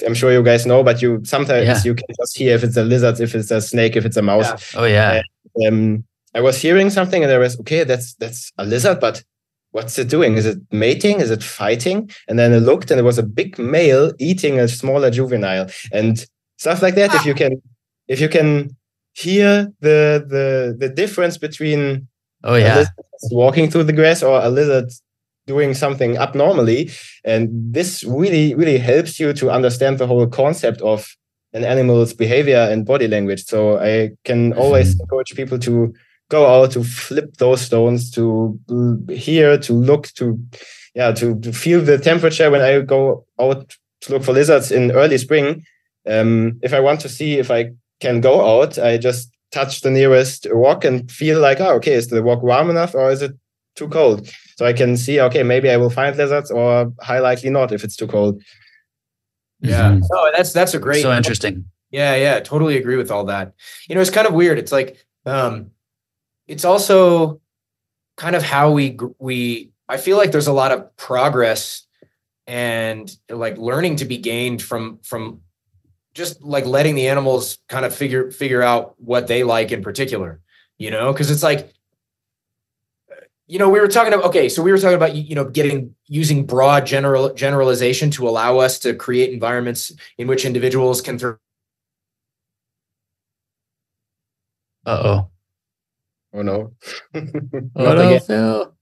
I'm sure you guys know, but you sometimes you can just hear if it's a lizard, if it's a snake, if it's a mouse. Yeah. Oh yeah. I I was hearing something and I was, okay, that's a lizard, but what's it doing? Is it mating? Is it fighting? And then I looked and it was a big male eating a smaller juvenile and stuff like that. If you can hear the difference between a lizard walking through the grass or a lizard doing something abnormally. And this really, really helps you to understand the whole concept of an animal's behavior and body language. So I can always encourage people to go out, to flip those stones, to hear, to look, to feel the temperature. When I go out to look for lizards in early spring, if I want to see if I can go out, I just touch the nearest rock and feel like, oh, okay, is the rock warm enough or is it too cold? So I can see, okay, maybe I will find lizards or high likely not if it's too cold. Yeah. Oh, that's a great. So interesting. Yeah. Totally agree with all that. It's kind of weird. It's like, it's also kind of how I feel like there's a lot of progress and like learning to be gained from just like letting the animals kind of figure out what they like in particular, because it's like, we were talking about, using broad generalization to allow us to create environments in which individuals can Oh no. Oh, Phil.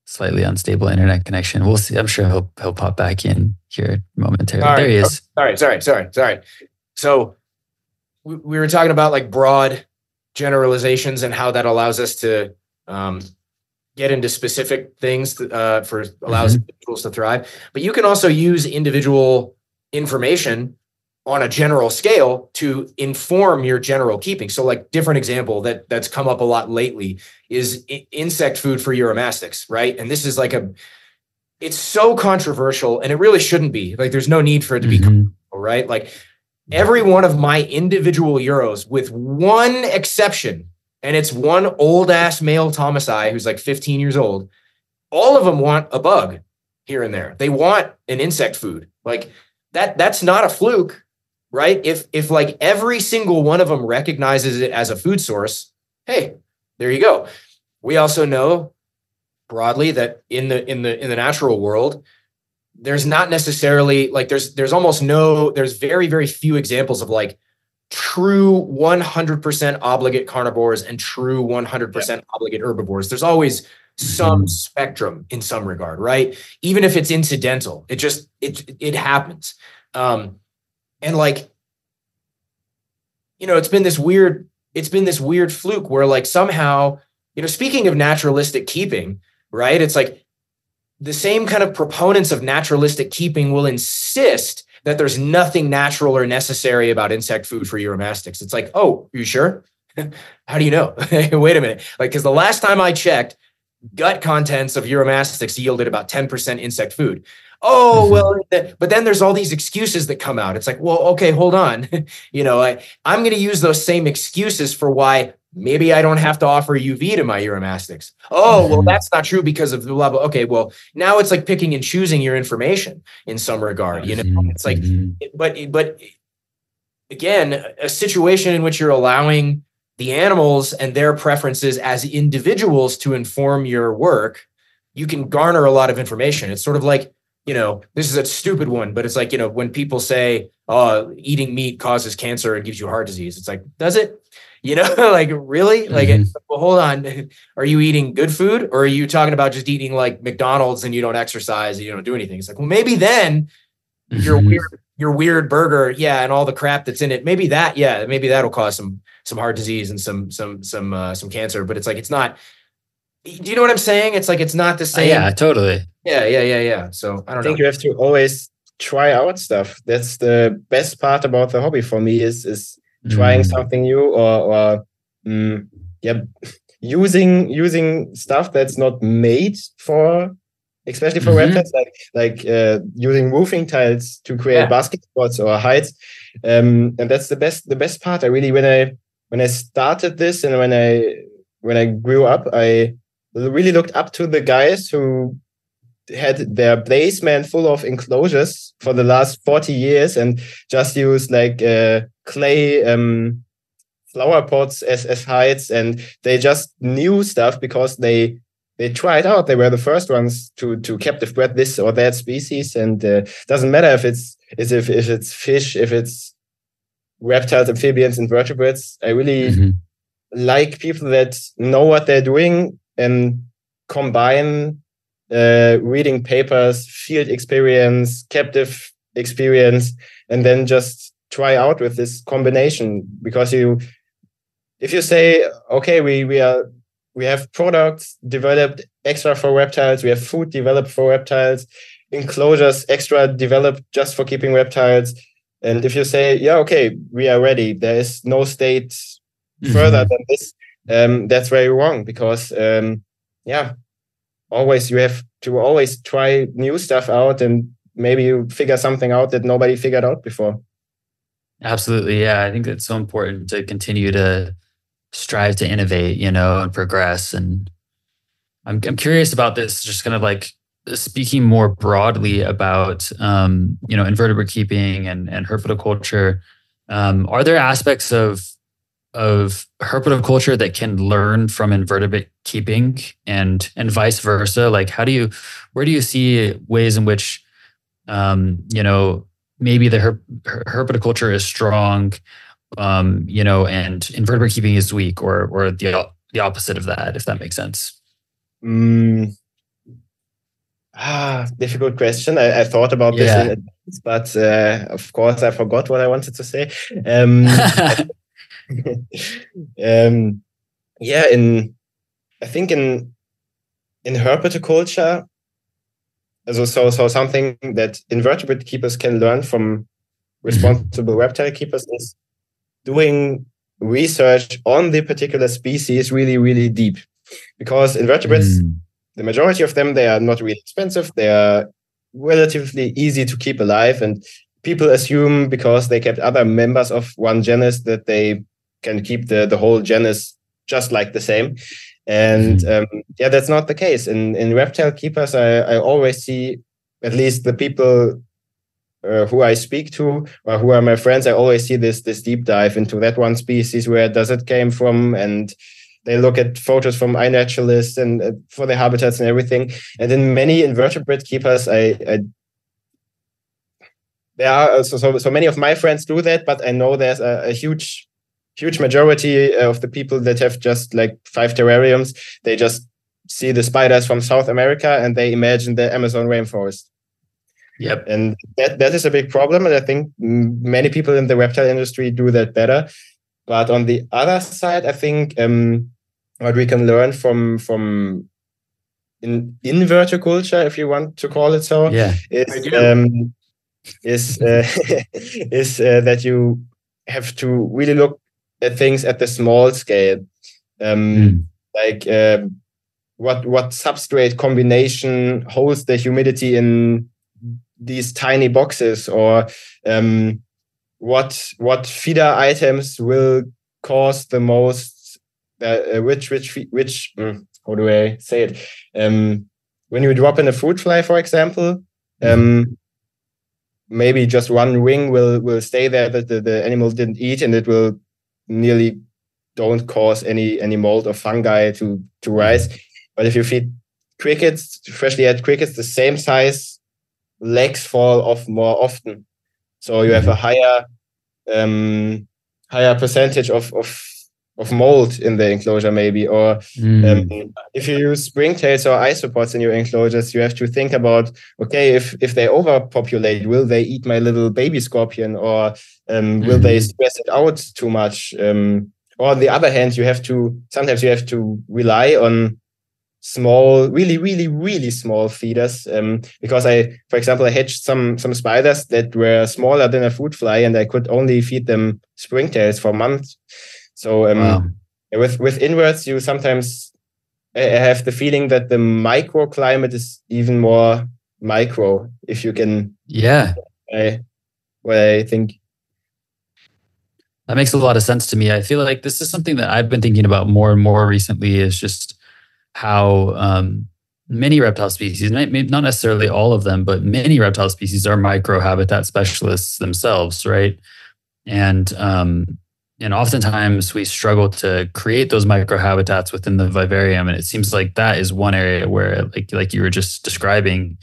Slightly unstable internet connection. We'll see. I'm sure he'll pop back in here momentarily. There he is. Sorry. So we were talking about like broad generalizations and how that allows us to get into specific things allows individuals to thrive. But you can also use individual information on a general scale to inform your general keeping. So like different example that's come up a lot lately is insect food for uromastyx, right? And this is like it's so controversial and it really shouldn't be. Like there's no need for it to be controversial, right? Like every one of my individual Euros with one exception, and it's one old ass male Thomasi who's like 15 years old, all of them want a bug here and there. They want an insect food. Like that's not a fluke. Right? If like every single one of them recognizes it as a food source, hey, there you go. We also know broadly that in the natural world, there's not necessarily like there's very, very few examples of like true 100% obligate carnivores and true 100% obligate herbivores. There's always some spectrum in some regard, right? Even if it's incidental, it happens. And like, it's been this weird fluke where like somehow, speaking of naturalistic keeping, right? It's like the same kind of proponents of naturalistic keeping will insist that there's nothing natural or necessary about insect food for uromastyx. It's like, oh, are you sure? How do you know? Wait a minute. Like, because the last time I checked, gut contents of uromastyx yielded about 10% insect food. Oh, well, but then there's all these excuses that come out. It's like, well, okay, hold on. I'm going to use those same excuses for why maybe I don't have to offer UV to my uromastyx. Oh, well, that's not true because of the level. Okay, well, now it's like picking and choosing your information in some regard. It's like, but again, a situation in which you're allowing the animals and their preferences as individuals to inform your work, you can garner a lot of information. It's sort of like, this is a stupid one, but it's like, when people say, oh, eating meat causes cancer and gives you heart disease. It's like, does it? Like really? Like, well, hold on. Are you eating good food or are you talking about just eating like McDonald's and you don't exercise and you don't do anything? It's like, well, maybe then your weird burger. Yeah. And all the crap that's in it. Maybe that'll cause some heart disease and some cancer, but it's like, it's not. Do you know what I'm saying? It's like, it's not the same. Yeah, totally. Yeah. So I think you have to always try out stuff. That's the best part about the hobby for me is trying something new or using stuff that's not made for, especially for reptiles, like using roofing tiles to create basket spots or hides. And that's the best part. I really, when I started this and when I grew up, I really looked up to the guys who had their basement full of enclosures for the last 40 years and just used like clay flower pots as hides, and they just knew stuff because they tried out. They were the first ones to captive bred this or that species, and doesn't matter if it's fish, if it's reptiles, amphibians, invertebrates. I really like people that know what they're doing and combine reading papers, field experience, captive experience, and then just try out with this combination. Because if you say, okay, we have products developed extra for reptiles, we have food developed for reptiles, enclosures extra developed just for keeping reptiles, and if you say, yeah, okay, we are ready, there is no state further than this, that's very wrong. Because always you have to always try new stuff out, and maybe you figure something out that nobody figured out before. Absolutely. Yeah. I think it's so important to continue to strive to innovate, and progress. And I'm curious about this, just kind of like speaking more broadly about, invertebrate keeping and herpetoculture. Are there aspects of herpetoculture that can learn from invertebrate keeping and vice versa? Like, where do you see ways in which, maybe the herpetoculture is strong, and invertebrate keeping is weak, or the opposite of that, if that makes sense? Difficult question. I thought about this in advance, but of course I forgot what I wanted to say. I think in herpetoculture, so something that invertebrate keepers can learn from responsible reptile keepers is doing research on the particular species really, really deep. Because invertebrates, the majority of them, they are not really expensive. They are relatively easy to keep alive, and people assume because they kept other members of one genus that they can keep the whole genus just like the same. And that's not the case. In reptile keepers, I always see, at least the people who I speak to or who are my friends, I always see this deep dive into that one species, where does it came from, and they look at photos from iNaturalist and for the habitats and everything. And in many invertebrate keepers, there are so many of my friends do that, but I know there's a huge majority of the people that have just like 5 terrariums. They just see the spiders from South America and they imagine the Amazon rainforest. Yep. And that is a big problem. And I think many people in the reptile industry do that better. But on the other side, I think what we can learn from inverteculture, if you want to call it so, is that you have to really look at things at the small scale, like what substrate combination holds the humidity in these tiny boxes, or what feeder items will cause the most which how do I say it? When you drop in a fruit fly, for example, maybe just one wing will stay there that the animal didn't eat, and it will nearly don't cause any mold or fungi to rise. But if you feed crickets, freshly hatched crickets, the same size legs fall off more often. So you have a higher percentage of mold in the enclosure, maybe. Or if you use springtails or isopods in your enclosures, you have to think about, okay, if they overpopulate, will they eat my little baby scorpion, or will they stress it out too much? Or on the other hand, sometimes you have to rely on small, really, really, really small feeders. Because for example, I hatched some spiders that were smaller than a fruit fly, and I could only feed them springtails for months. So with inverts, you sometimes have the feeling that the microclimate is even more micro, if you can. Yeah. What I think. That makes a lot of sense to me. I feel like this is something that I've been thinking about more and more recently, is just how many reptile species, not necessarily all of them, but many reptile species are microhabitat specialists themselves, right? And oftentimes we struggle to create those microhabitats within the vivarium. And it seems like that is one area where, like you were just describing,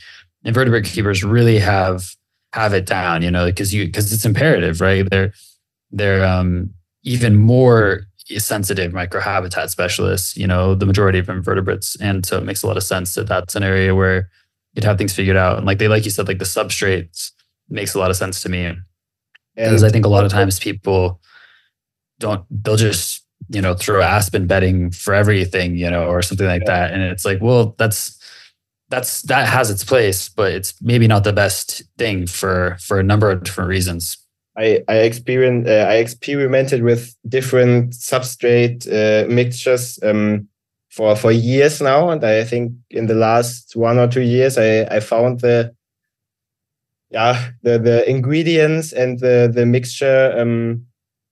invertebrate keepers really have it down, because it's imperative, right? They're even more sensitive microhabitat specialists, the majority of invertebrates. And so it makes a lot of sense that that's an area where you'd have things figured out. And like you said, like the substrates makes a lot of sense to me. Because I think a lot of times people they'll just, throw aspen bedding for everything, or something like that. And it's like, well, that has its place, but it's maybe not the best thing for a number of different reasons. I experimented with different substrate mixtures for years now, and I think in the last 1 or 2 years I found the ingredients and the mixture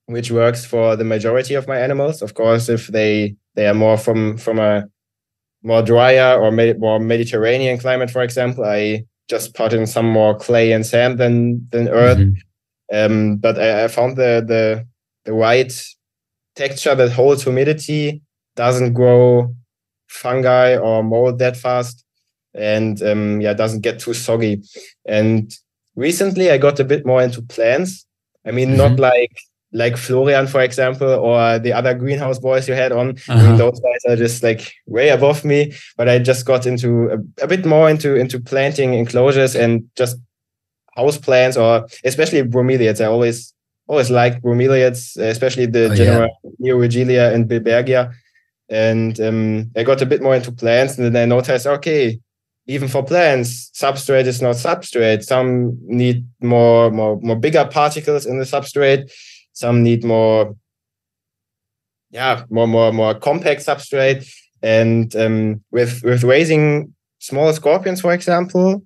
which works for the majority of my animals. Of course, if they are more from a more drier or more Mediterranean climate, for example, I just put in some more clay and sand than earth. Mm-hmm. But I found the right texture that holds humidity, doesn't grow fungi or mold that fast, and doesn't get too soggy. And recently I got a bit more into plants. I mean, not like Florian, for example, or the other greenhouse boys you had on. I mean, those guys are just like way above me. But I just got into a bit more into planting enclosures and just house plants, or especially bromeliads. I always liked bromeliads, especially the Neoregelia and Bilbergia. And I got a bit more into plants, and then I noticed, okay, even for plants, substrate is not substrate. Some need more bigger particles in the substrate. Some need more compact substrate. And with raising small scorpions, for example,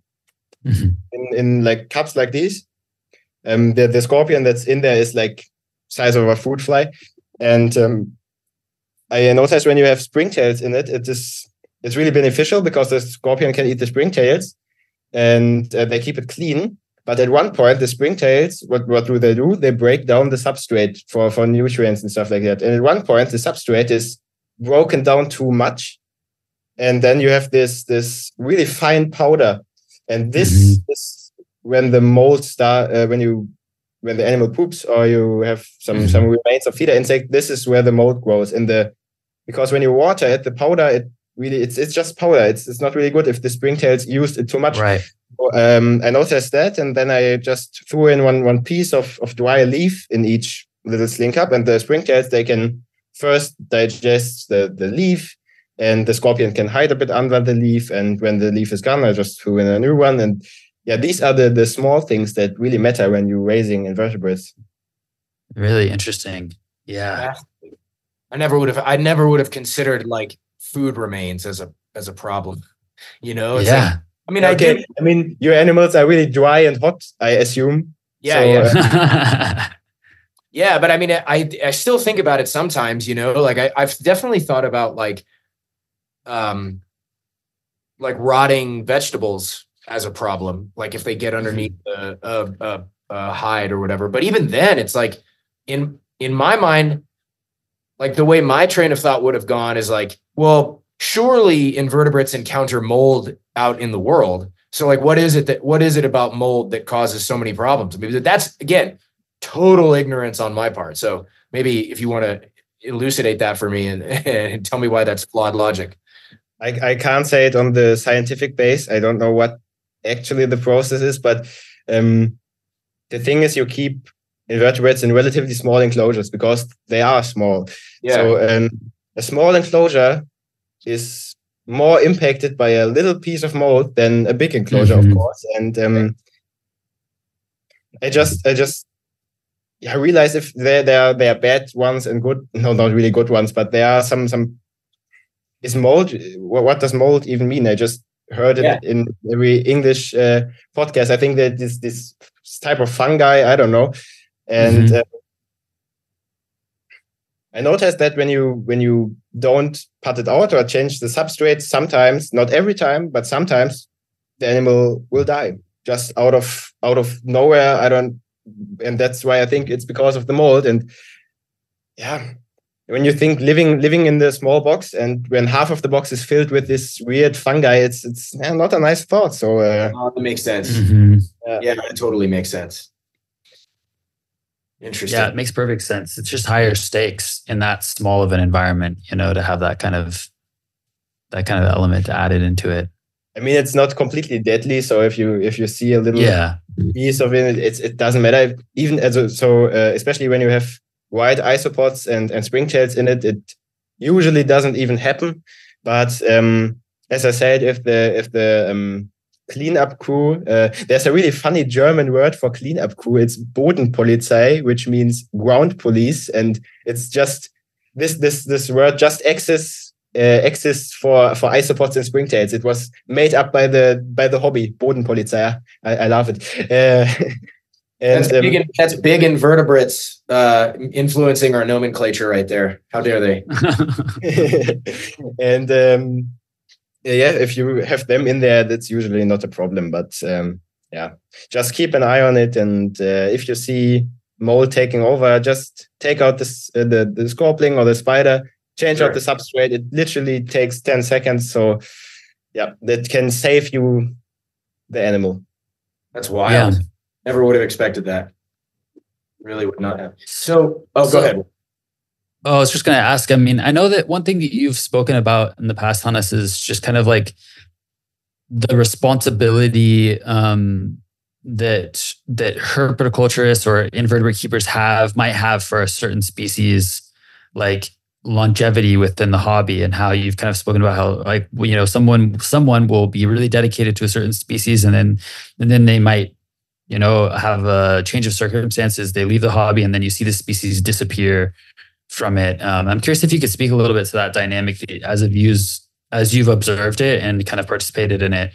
in like cups like these, the scorpion that's in there is like size of a fruit fly. And I noticed when you have springtails in it, it's really beneficial because the scorpion can eat the springtails, and they keep it clean. But at one point, the springtails, what do? They break down the substrate for nutrients and stuff like that. And at one point, the substrate is broken down too much, and then you have this really fine powder. And this when the mold when the animal poops, or you have some remains of feeder insect, this is where the mold grows. Because when you water it, the powder, it's just powder. It's not really good if the springtails used it too much. Right. I noticed that, and then I just threw in one piece of dry leaf in each little sling cup, and the springtails, they can first digest the leaf, and the scorpion can hide a bit under the leaf. And when the leaf is gone, I just threw in a new one. And these are the small things that really matter when you're raising invertebrates. Really interesting. Yeah. I never would have considered like food remains as a problem. It's like, I mean, okay. I mean, your animals are really dry and hot, I assume. Yeah. Yeah, but I mean, I still think about it sometimes, like I've definitely thought about like rotting vegetables as a problem, like if they get underneath a hide or whatever. But even then, it's like in my mind, like the way my train of thought would have gone is like, well, surely invertebrates encounter mold out in the world. So like, what is it about mold that causes so many problems? Maybe that's, again, total ignorance on my part. So maybe if you want to elucidate that for me and tell me why that's flawed logic. I can't say it on the scientific base. I don't know what actually the process is, but the thing is, you keep invertebrates in relatively small enclosures because they are small. Yeah. So a small enclosure is more impacted by a little piece of mold than a big enclosure, of course. And I realize if there are bad ones and good, no, not really good ones, but there are some. Is mold? What does mold even mean? I just heard it in every English podcast. I think that this type of fungi. I don't know. And I noticed that when you don't put it out or change the substrate, sometimes, not every time, but sometimes the animal will die just out of nowhere. And that's why I think it's because of the mold. And yeah, when you think living in the small box, and when half of the box is filled with this weird fungi, it's not a nice thought. So that makes sense. Yeah, that totally makes sense. Interesting. Yeah, it makes perfect sense. It's just higher stakes in that small of an environment, to have that kind of element added into it. I mean, it's not completely deadly. So if you see a little piece of it, it doesn't matter. Even especially when you have white isopods and springtails in it, it usually doesn't even happen. But as I said, if the cleanup crew, there's a really funny German word for cleanup crew. It's Bodenpolizei, which means ground police, and it's just this word just exists for isopods and springtails. It was made up by the hobby Bodenpolizei. I love it. And that's big invertebrates influencing our nomenclature right there. How dare they? And yeah, if you have them in there, that's usually not a problem. But yeah, just keep an eye on it. And if you see mold taking over, just take out the scorpling or the spider, change out the substrate. It literally takes 10 seconds. So yeah, that can save you the animal. That's wild. Yeah. Never would have expected that. Really would not have. So go ahead. Oh, I was just going to ask, I mean, I know that one thing that you've spoken about in the past, Hannes, is just kind of like the responsibility that herpetoculturists or invertebrate keepers might have for a certain species, like longevity within the hobby, and how you've kind of spoken about how, like, someone will be really dedicated to a certain species, and then they might, have a change of circumstances. They leave the hobby, and then you see the species disappear from it. I'm curious if you could speak a little bit to that dynamic as you've observed it and kind of participated in it.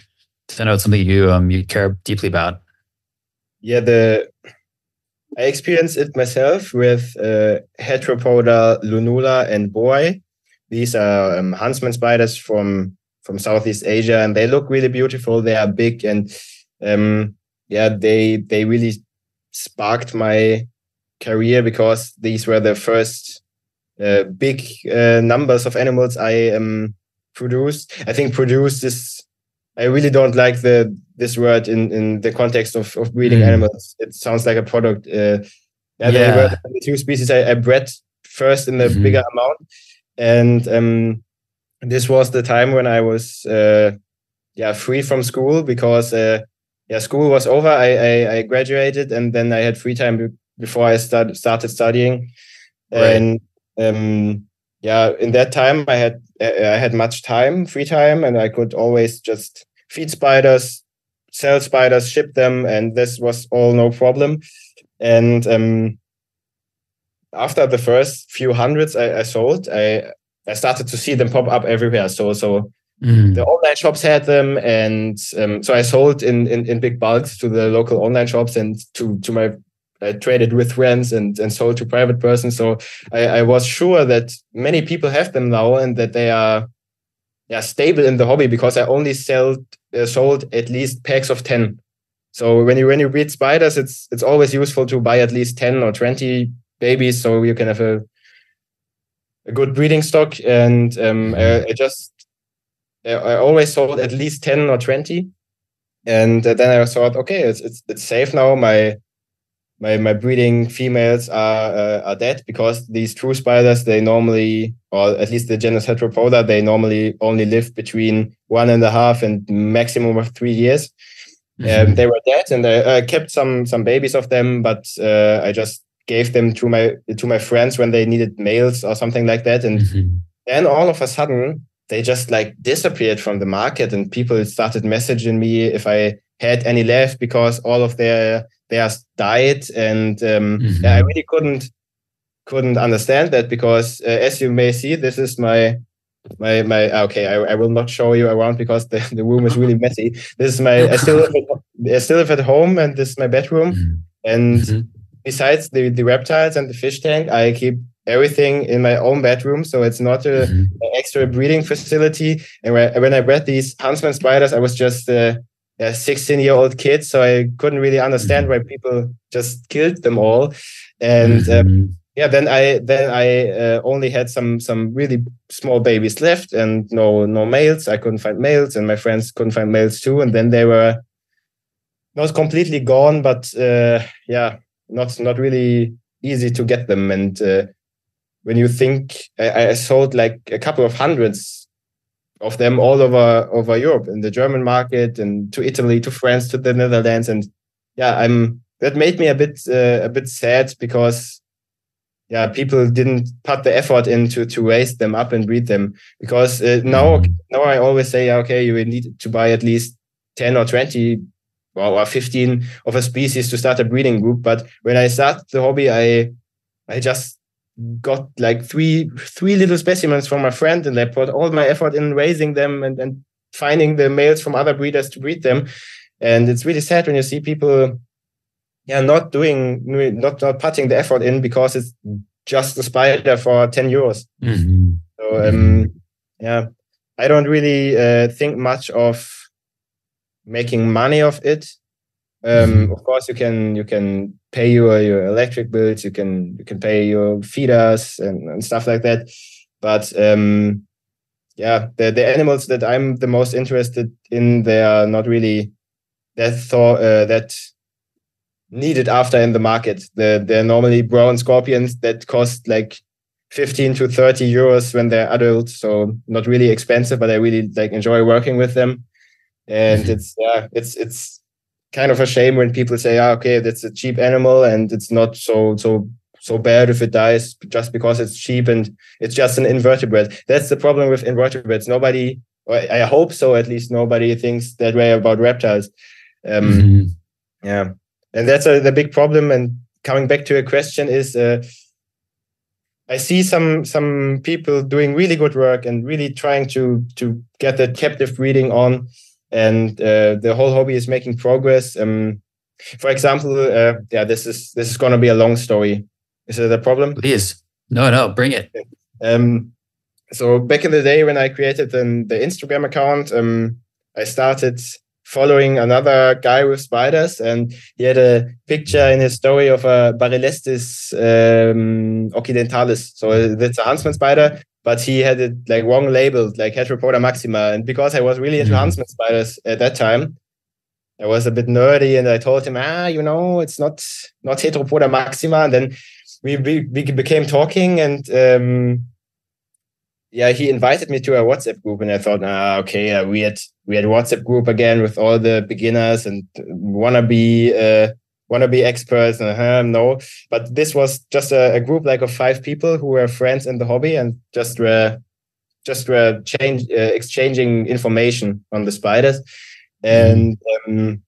I know it's something you care deeply about. Yeah, I experienced it myself with Heteropoda lunula and boi. These are huntsman spiders from Southeast Asia, and they look really beautiful. They are big, and they really sparked my career, because these were the first big numbers of animals I produced. I think produced is, I really don't like this word in the context of breeding animals. It sounds like a product. They were the two species I bred first in the bigger amount. And this was the time when I was free from school, because school was over. I graduated, and then I had free time before I started studying. Right. And in that time I had much time, free time, and I could always just feed spiders, sell spiders, ship them, and this was all no problem. And after the first few hundreds I sold, I started to see them pop up everywhere. So the online shops had them, and so I sold in big bulks to the local online shops, and I traded with friends and sold to private persons. So I was sure that many people have them now, and that they are stable in the hobby, because I only sold at least packs of 10. So when you breed spiders, it's always useful to buy at least 10 or 20 babies, so you can have a good breeding stock. And I always sold at least 10 or 20. And then I thought, okay, it's safe now. My breeding females are dead, because these true spiders, they normally, or at least the genus Heteropoda, they normally only live between 1.5 and maximum of 3 years. They were dead, and I kept some babies of them, but I just gave them to my friends when they needed males or something like that. And then all of a sudden, they just like disappeared from the market, and people started messaging me if I had any left, because all of theirs died. And I really couldn't understand that, because as you may see, this is my okay, I will not show you around, because the room is really messy. This is I still live at home, and this is my bedroom. And besides the reptiles and the fish tank, I keep everything in my own bedroom, so it's not an extra breeding facility. And when I bred these huntsman spiders, I was just a 16-year-old kid, so I couldn't really understand why people just killed them all. And then I only had some really small babies left, and no males. I couldn't find males, and my friends couldn't find males too. And then they were not completely gone, but not really easy to get them. And when you think, I sold like a couple of hundreds of them all over Europe, in the German market, and to Italy, to France, to the Netherlands, and that made me a bit sad, because people didn't put the effort into to raise them up and breed them. Because now I always say, okay, you need to buy at least 10 or 20 or 15 of a species to start a breeding group. But when I started the hobby, I just got like three little specimens from a friend, and I put all my effort in raising them and finding the males from other breeders to breed them. And it's really sad when you see people not putting the effort in, because it's just a spider for 10 euros. So I don't really think much of making money of it. Of course, you can pay your electric bills, you can pay your feeders and stuff like that. But the animals that I'm the most interested in, they are not really that needed after in the market. They're normally brown scorpions that cost like 15 to 30 euros when they're adult, so not really expensive, but I really enjoy working with them. And it's kind of a shame when people say, okay, that's a cheap animal, and it's not so bad if it dies just because it's cheap and it's just an invertebrate. That's the problem with invertebrates. Nobody, or I hope so, at least nobody thinks that way about reptiles. And that's the big problem. And coming back to your question is, I see some people doing really good work and really trying to get that captive breeding on, and the whole hobby is making progress. For example, this is going to be a long story. Is it a problem? Please, no, bring it. So back in the day when I created the Instagram account, I started following another guy with spiders, and he had a picture in his story of a Barylestis occidentalis. So that's a huntsman spider, but he had it like wrong labeled, like Heteropoda maxima. And because I was really into huntsman spiders at that time, I was a bit nerdy, and I told him, it's not Heteropoda maxima. And then we became talking, and he invited me to a WhatsApp group, and I thought, we had WhatsApp group again with all the beginners and wannabe experts. No, but this was just a group like of 5 people who were friends in the hobby, and just were exchanging information on the spiders. And then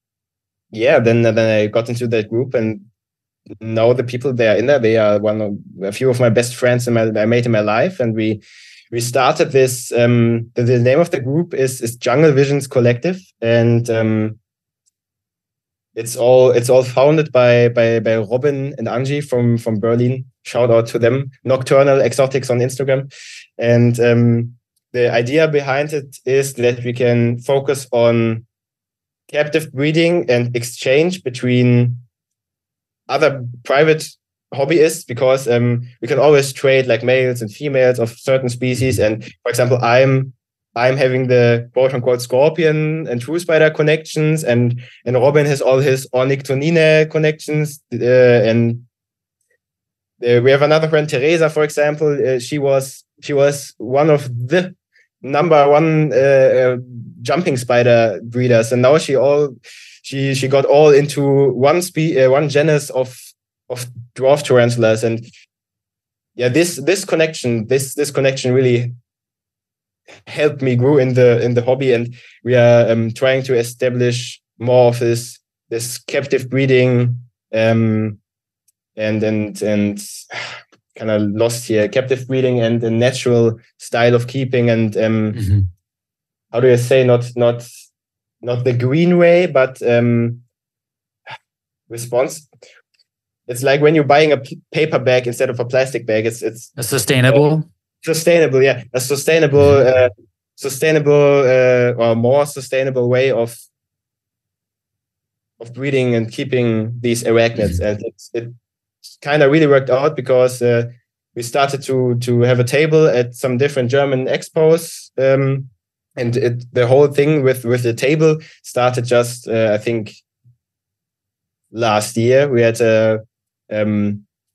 I got into that group, and now the people they are in there, they are a few of my best friends I made in my life, and we started this. The name of the group is Jungle Visions Collective, and it's all founded by Robin and Angie from Berlin. Shout out to them. Nocturnal Exotics on Instagram, and the idea behind it is that we can focus on captive breeding and exchange between other private hobbyists, because we can always trade like males and females of certain species. And for example, I'm having the quote unquote scorpion and true spider connections, and Robin has all his Ornictonine connections. And we have another friend, Teresa, for example. She was one of the number one jumping spider breeders, and now she got all into one genus of dwarf tarantulas. And this connection really helped me grow in the hobby, and we are trying to establish more of this captive breeding and kind of lost here, captive breeding and the natural style of keeping, and how do you say, not the green way, but response. It's like when you're buying a paper bag instead of a plastic bag. It's a sustainable. Sustainable, yeah, a sustainable or more sustainable way of breeding and keeping these arachnids. And kind of really worked out because we started to have a table at some different German expos. And the whole thing with the table started just, I think, last year. We had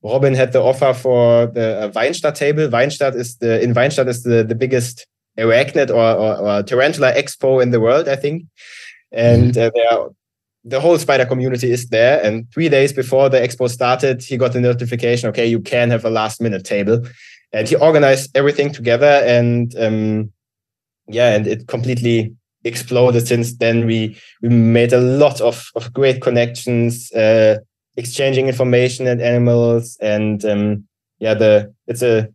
Robin had the offer for the Weinstadt table. In Weinstadt is the biggest arachnid or tarantula expo in the world, I think. And the whole spider community is there. And 3 days before the expo started, he got the notification, okay, you can have a last minute table. And he organized everything together. And and it completely exploded since then. We made a lot of great connections, exchanging information and animals. And it's so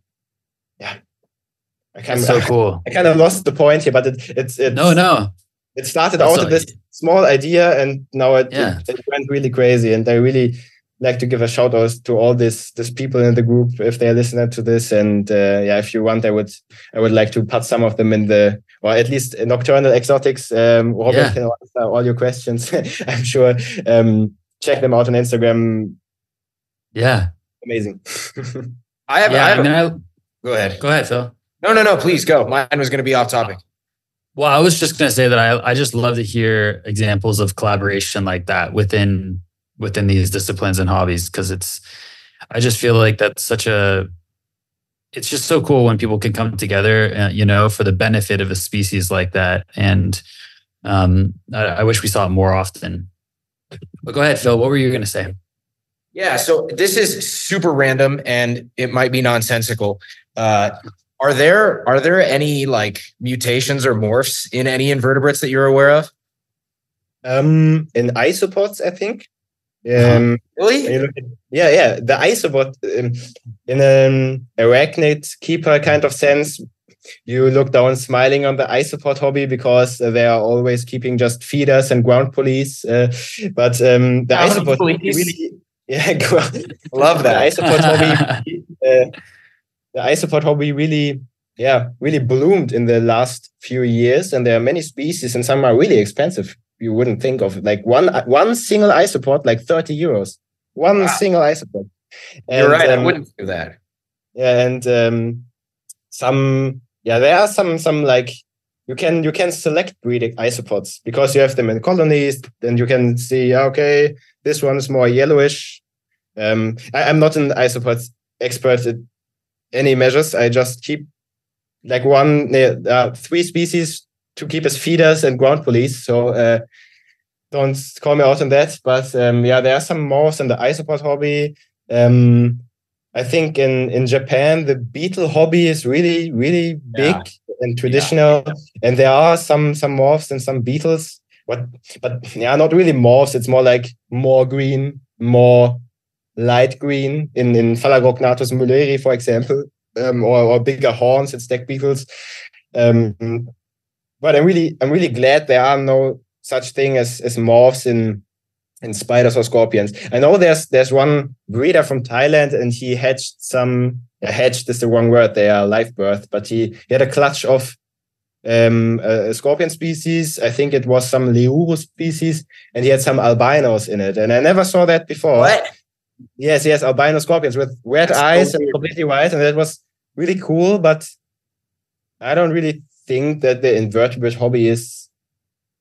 cool. I kind of lost the point here, but it's no. It started out of this small idea, and now it went really crazy. And I really like to give a shout out to all these people in the group if they're listening to this. And if you want, I would like to put some of them in the, or at least Nocturnal Exotics. Robin can answer all your questions. I'm sure. Check them out on Instagram. Yeah, amazing. Go ahead, Phil. No, please go. Mine was going to be off topic. Well, I was just going to say that I just love to hear examples of collaboration like that within these disciplines and hobbies, because I just feel like that's it's just so cool when people can come together, for the benefit of a species like that. And I wish we saw it more often. But go ahead, Phil. What were you going to say? Yeah, so this is super random and it might be nonsensical. Are there any like mutations or morphs in any invertebrates that you're aware of? In isopods, I think. Really? The isopod in an arachnid keeper kind of sense. You look down smiling on the isopod hobby because they are always keeping just feeders and ground police. But the isopod really, love that. The isopod hobby really bloomed in the last few years, and there are many species, and some are really expensive. You wouldn't think of, like one single isopod, like 30 euros. One single isopod. And, you're right. I wouldn't do that. Yeah, and there are some like you can select breeding isopods because you have them in colonies, and you can see, okay, this one is more yellowish. I'm not an isopods expert at any measures. I just keep like 3 species to keep as feeders and ground police. So don't call me out on that. But there are some morphs in the isopod hobby. I think in Japan, the beetle hobby is really, really big and traditional. Yeah. And there are some morphs and some beetles, but not really morphs. It's more like more green, more light green in Phalagognathus mulleri, for example, or bigger horns and stag beetles. But I'm really glad there are no such thing as morphs in spiders or scorpions. I know there's one breeder from Thailand, and he hatched hatched is the wrong word, they are live birth, but he had a clutch of a scorpion species. I think it was some Leuru species, and he had some albinos in it. And I never saw that before. What? Yes, albino scorpions with red eyes and completely white. And that was really cool, but I don't really think that the invertebrate hobby is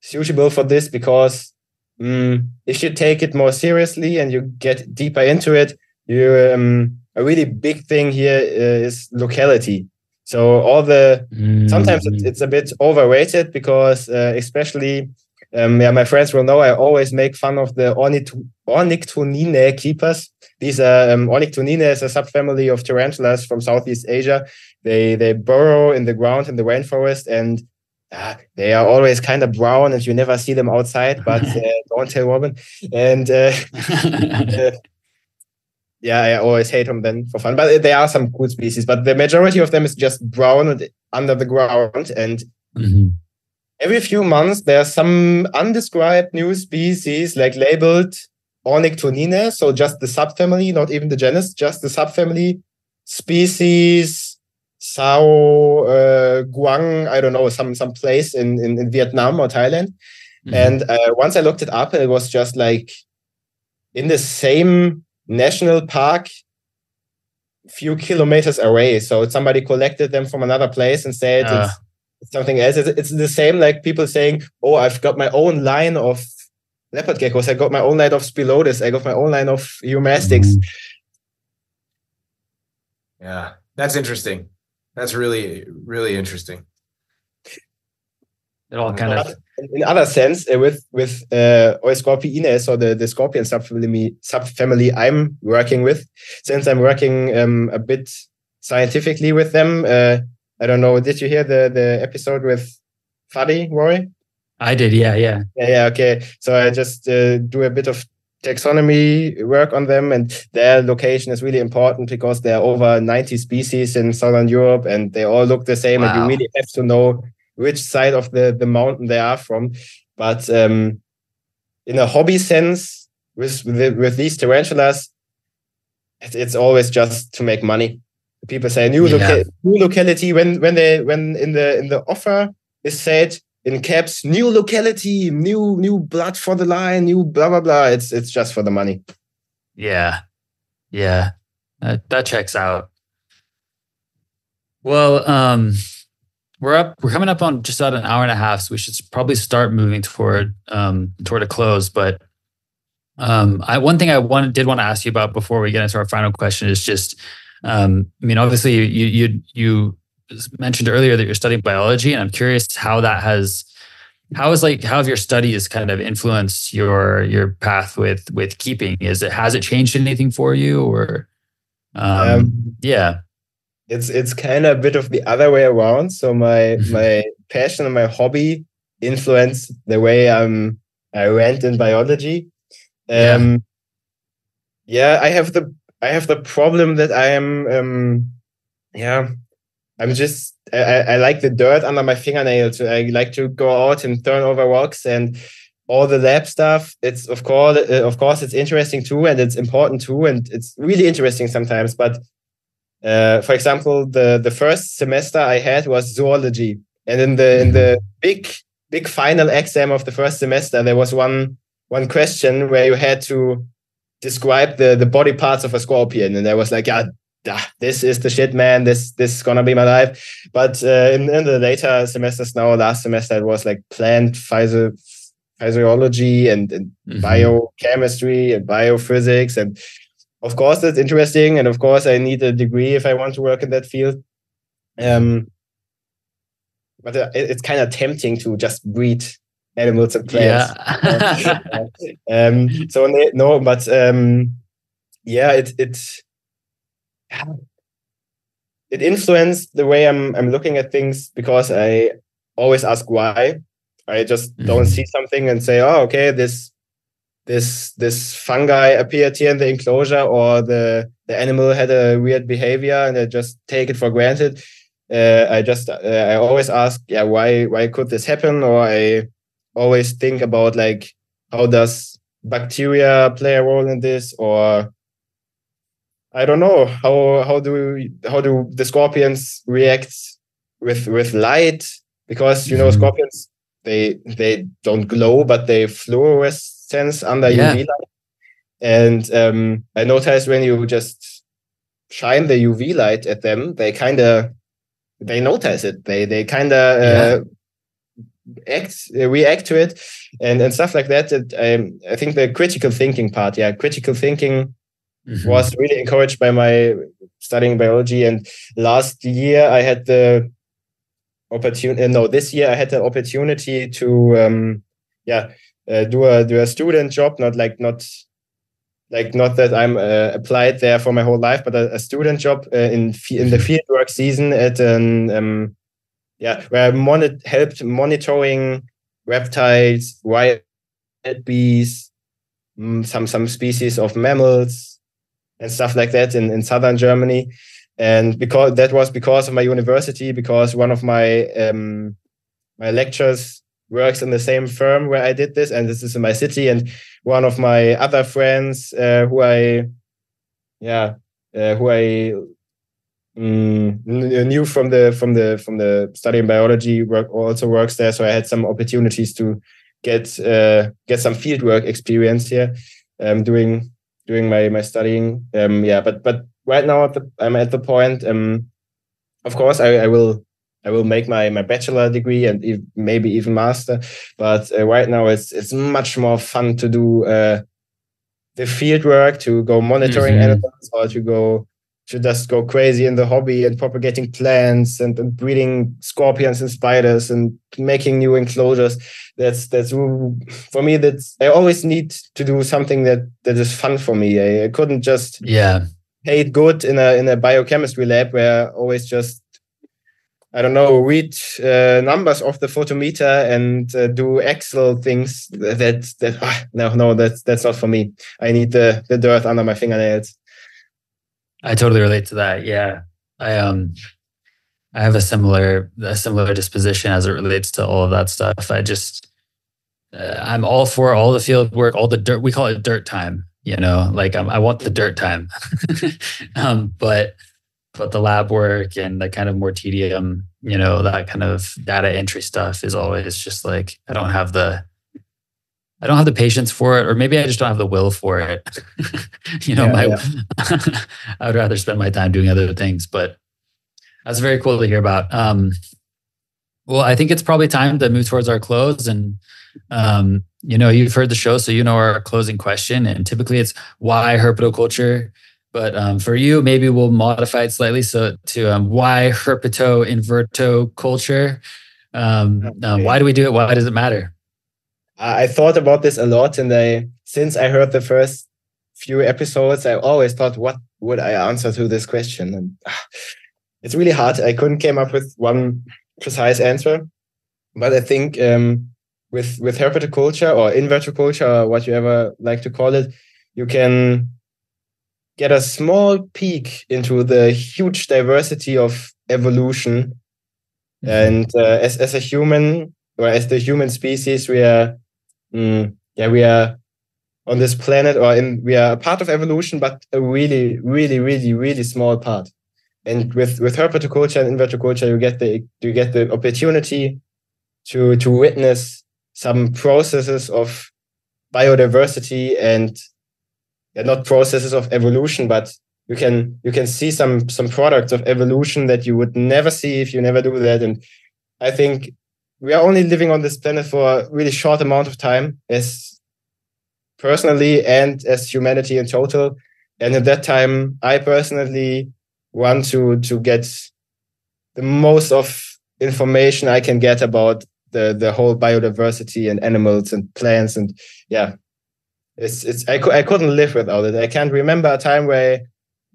suitable for this, because if you take it more seriously and you get deeper into it, a really big thing here is locality. So sometimes it's a bit overrated, because especially my friends will know I always make fun of the Ornictoninae keepers. These are Ornictoninae is a subfamily of tarantulas from Southeast Asia. They burrow in the ground in the rainforest, and they are always kind of brown, and you never see them outside. But don't tell Robin. And I always hate them then for fun. But there are some cool species, but the majority of them is just brown and under the ground. And every few months, there are some undescribed new species, like labeled Ornictoninae, so just the subfamily, not even the genus, just the subfamily. Species Sao Guang, I don't know, some place in Vietnam or Thailand. And once I looked it up, it was just like in the same national park few kilometers away. So somebody collected them from another place and said it's something else. It's the same like people saying, oh, I've got my own line of leopard geckos. I got my own line of spilodes. I got my own line of eumastics. Yeah, that's interesting. That's really, really interesting. It all kind of, in other sense, with Euscorpiines, or the scorpion subfamily I'm working with, since I'm working a bit scientifically with them. I don't know. Did you hear the episode with Fadi, Roy? I did. Yeah. Okay. So I just do a bit of taxonomy work on them, and their location is really important because there are over 90 species in Southern Europe, and they all look the same. Wow. And you really have to know which side of the mountain they are from. But in a hobby sense, with these tarantulas, it's always just to make money. People say new locality when in the offer is said in caps, new locality, new blood for the line, new blah blah blah. It's just for the money. Yeah, that checks out. Well, we're coming up on just about an hour and a half, so we should probably start moving toward a close. But one thing I did want to ask you about before we get into our final question is just, I mean, obviously you mentioned earlier that you're studying biology, and I'm curious how have your studies kind of influenced your path with keeping? Has it changed anything for you, or yeah? It's kind of a bit of the other way around. So my passion and my hobby influenced the way I went in biology. I have the problem that I like the dirt under my fingernails. So I like to go out and turn over rocks and all the lab stuff. It's of course it's interesting too, and it's important too, and it's really interesting sometimes. But for example, the first semester I had was zoology, and in the big final exam of the first semester, there was one question where you had to describe the body parts of a scorpion, and I was like, this is the shit, man. This is gonna be my life. But in the later semesters now, last semester it was like plant physiology and biochemistry and biophysics, and of course that's interesting, and of course I need a degree if I want to work in that field. But it's kind of tempting to just breed animals and plants. It influenced the way I'm looking at things, because I always ask why. I just don't see something and say, oh, okay, this fungi appeared here in the enclosure, or the animal had a weird behavior, and I just take it for granted. I always ask, why could this happen? Or I always think about, like, how does bacteria play a role in this? Or I don't know, how do the scorpions react with light? Because scorpions, they don't glow, but they fluorescence under UV light. And I noticed when you just shine the UV light at them, they notice it. They kind of react to it, and stuff like that. I think the critical thinking part, critical thinking was really encouraged by my studying biology. And last year I had the opportunity. This year I had the opportunity to do a student job, not that I'm applied there for my whole life, but a student job in the fieldwork season at where I helped monitoring reptiles, wild bees, some species of mammals and stuff like that in southern Germany. And because of my university, because one of my my lecturers works in the same firm where I did this, and this is in my city. And one of my other friends who I knew from the studying biology also works there. So I had some opportunities to get some fieldwork experience here, doing doing my studying. But right now I'm at the point. Of course, I will make my bachelor degree and maybe even master. But right now it's much more fun to do the field work, to go monitoring animals, or to just go crazy in the hobby and propagating plants and breeding scorpions and spiders and making new enclosures. That's for me. I always need to do something that is fun for me. I couldn't just pay it good in a biochemistry lab where I always just, I don't know, read numbers of the photometer and do Excel things. That's not for me. I need the dirt under my fingernails. I totally relate to that. Yeah, I have a similar disposition as it relates to all of that stuff. I just I'm all for all the field work, all the dirt. We call it dirt time. Like I want the dirt time. But the lab work and the kind of more tedium, that kind of data entry stuff is always just like, I don't have the patience for it, or maybe I just don't have the will for it. I would rather spend my time doing other things, but that's very cool to hear about. Well, I think it's probably time to move towards our close, and you've heard the show, so our closing question, and typically it's why herpetoculture. But for you, maybe we'll modify it slightly to why herpetoculture. Why do we do it? Why does it matter? I thought about this a lot, and since I heard the first few episodes, I always thought, what would I answer to this question? And it's really hard. I couldn't come up with one precise answer, but I think with herpetoculture or inverteculture, or what you ever like to call it, you can get a small peek into the huge diversity of evolution. And as a human, or as the human species, we are on this planet, we are a part of evolution, but a really, really, really, really small part. And with herpetoculture and inverteculture, you get the opportunity to witness some processes of biodiversity, and not processes of evolution, but you can see some products of evolution that you would never see if you never do that. And I think we are only living on this planet for a really short amount of time, as personally and as humanity in total. And at that time, I personally want to get the most of information I can get about the whole biodiversity and animals and plants. And I couldn't live without it. I can't remember a time where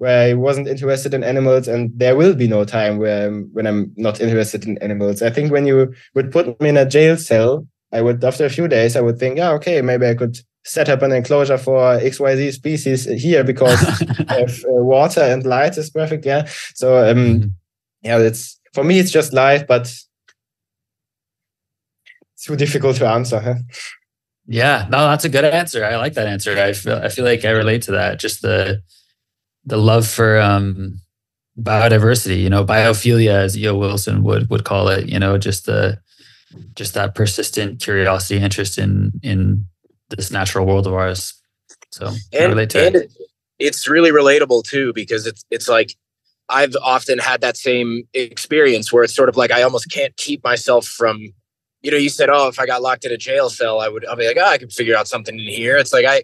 I wasn't interested in animals, and there will be no time when I'm not interested in animals. I think when you would put me in a jail cell, after a few days, I would think, okay, maybe I could set up an enclosure for XYZ species here, because water and light is perfect. Yeah. So it's, for me, it's just life, but it's too difficult to answer. Huh? Yeah, no, that's a good answer. I like that answer. I feel like I relate to that. Just the love for biodiversity, biophilia, as E.O. Wilson would call it. Just that persistent curiosity, interest in this natural world of ours. So I relate to it. It's really relatable too, because it's like I've often had that same experience where it's sort of like I almost can't keep myself from. You said, if I got locked in a jail cell, I'll be like, I could figure out something in here. It's like, I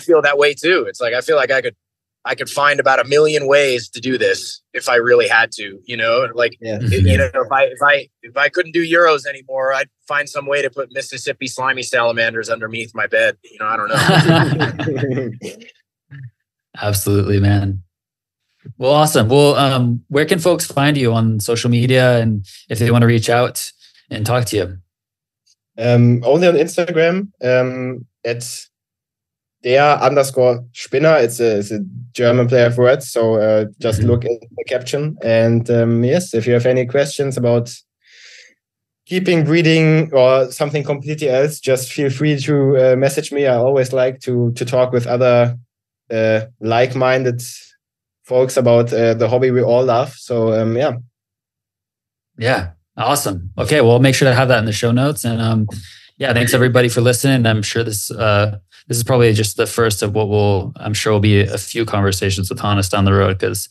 feel that way too. It's like, I feel like I could find about 1 million ways to do this if I really had to, if I couldn't do Euros anymore, I'd find some way to put Mississippi slimy salamanders underneath my bed. I don't know. Absolutely, man. Well, awesome. Well, where can folks find you on social media, and if they want to reach out and talk to you? Only on Instagram, at der_Spinner. It's a German play of words, so just look at the caption. And yes, if you have any questions about keeping, breeding, or something completely else, just feel free to message me. I always like to talk with other like-minded folks about the hobby we all love. So yeah. Awesome. Okay, well, I'll make sure to have that in the show notes. And Yeah, thanks everybody for listening. I'm sure this is probably just the first of what I'm sure will be a few conversations with Hannes down the road, because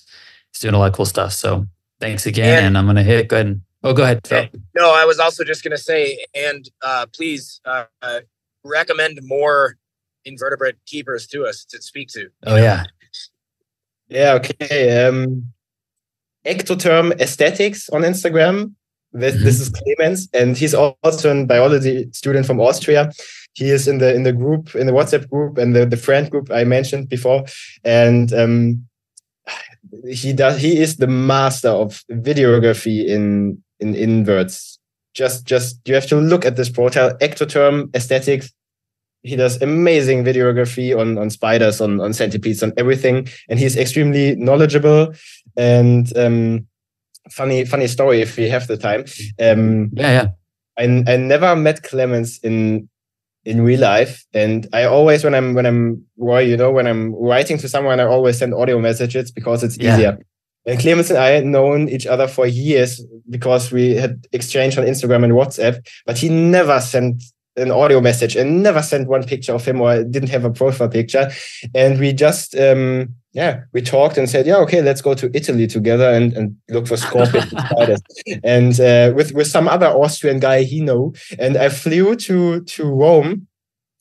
he's doing a lot of cool stuff. So thanks again, and I'm gonna hit go ahead. Go ahead, Phil. No, I was also just gonna say, and please recommend more invertebrate keepers to us to speak to. Yeah, okay. Ectotherm Aesthetics on Instagram. This is Clemens, and he's also a biology student from Austria. He is in the group, in the WhatsApp group and the friend group I mentioned before. And he is the master of videography in inverts. Just you have to look at this profile, Ectotherm Aesthetics. He does amazing videography on spiders, on centipedes, on everything, and he's extremely knowledgeable. And funny story if we have the time. I never met Clemens in real life, and I always when I'm writing to someone, I always send audio messages because it's easier. And Clemens and I had known each other for years because we had exchanged on Instagram and WhatsApp, but he never sent an audio message and never sent one picture of him, or didn't have a profile picture. And we just we talked and said, okay, let's go to Italy together and look for scorpions and spiders. And with some other Austrian guy he know. And I flew to Rome.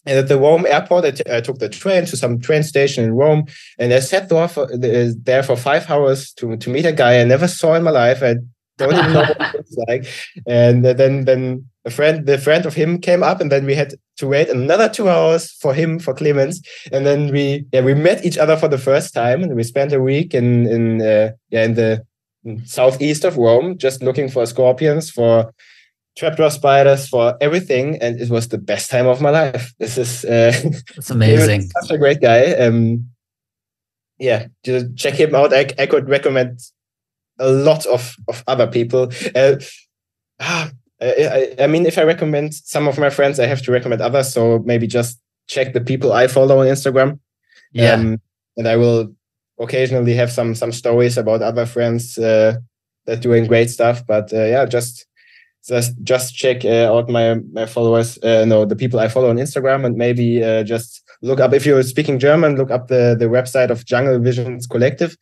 And at the Rome airport, I took the train to some train station in Rome. And I sat there for 5 hours to meet a guy I never saw in my life. I don't even know what it looks like. And then the friend of him came up, and then we had to wait another 2 hours for Clemens. And then we met each other for the first time, and we spent a week in the southeast of Rome, just looking for scorpions, for trapdoor spiders, for everything. And it was the best time of my life. This is that's amazing. Such a great guy. Just check him out. I could recommend a lot of other people. I mean, if I recommend some of my friends, I have to recommend others. So maybe just check the people I follow on Instagram. And I will occasionally have some stories about other friends that are doing great stuff. But just check out my followers. The people I follow on Instagram, and maybe just look up, if you're speaking German, look up the website of Jungle Visions Collective.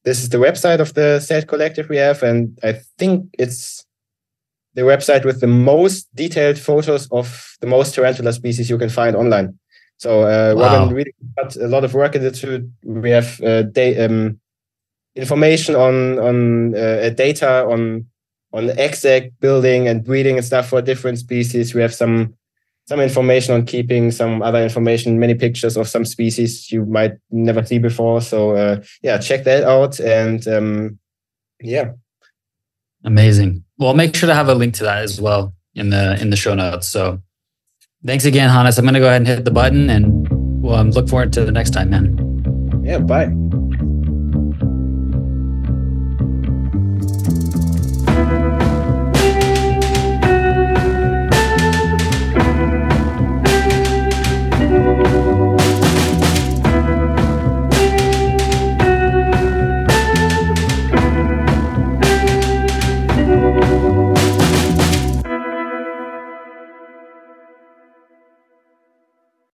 This is the website of the said collective we have, and I think it's the website with the most detailed photos of the most tarantula species you can find online. So Robin really got a lot of work into it. We have information on data on exact building and breeding and stuff for different species. We have some information on keeping, some other information, many pictures of some species you might never see before. So check that out. And amazing. Well, I'll make sure to have a link to that as well in the show notes. So thanks again, Hannes. I'm going to go ahead and hit the button, and look forward to the next time, man. Yeah, bye.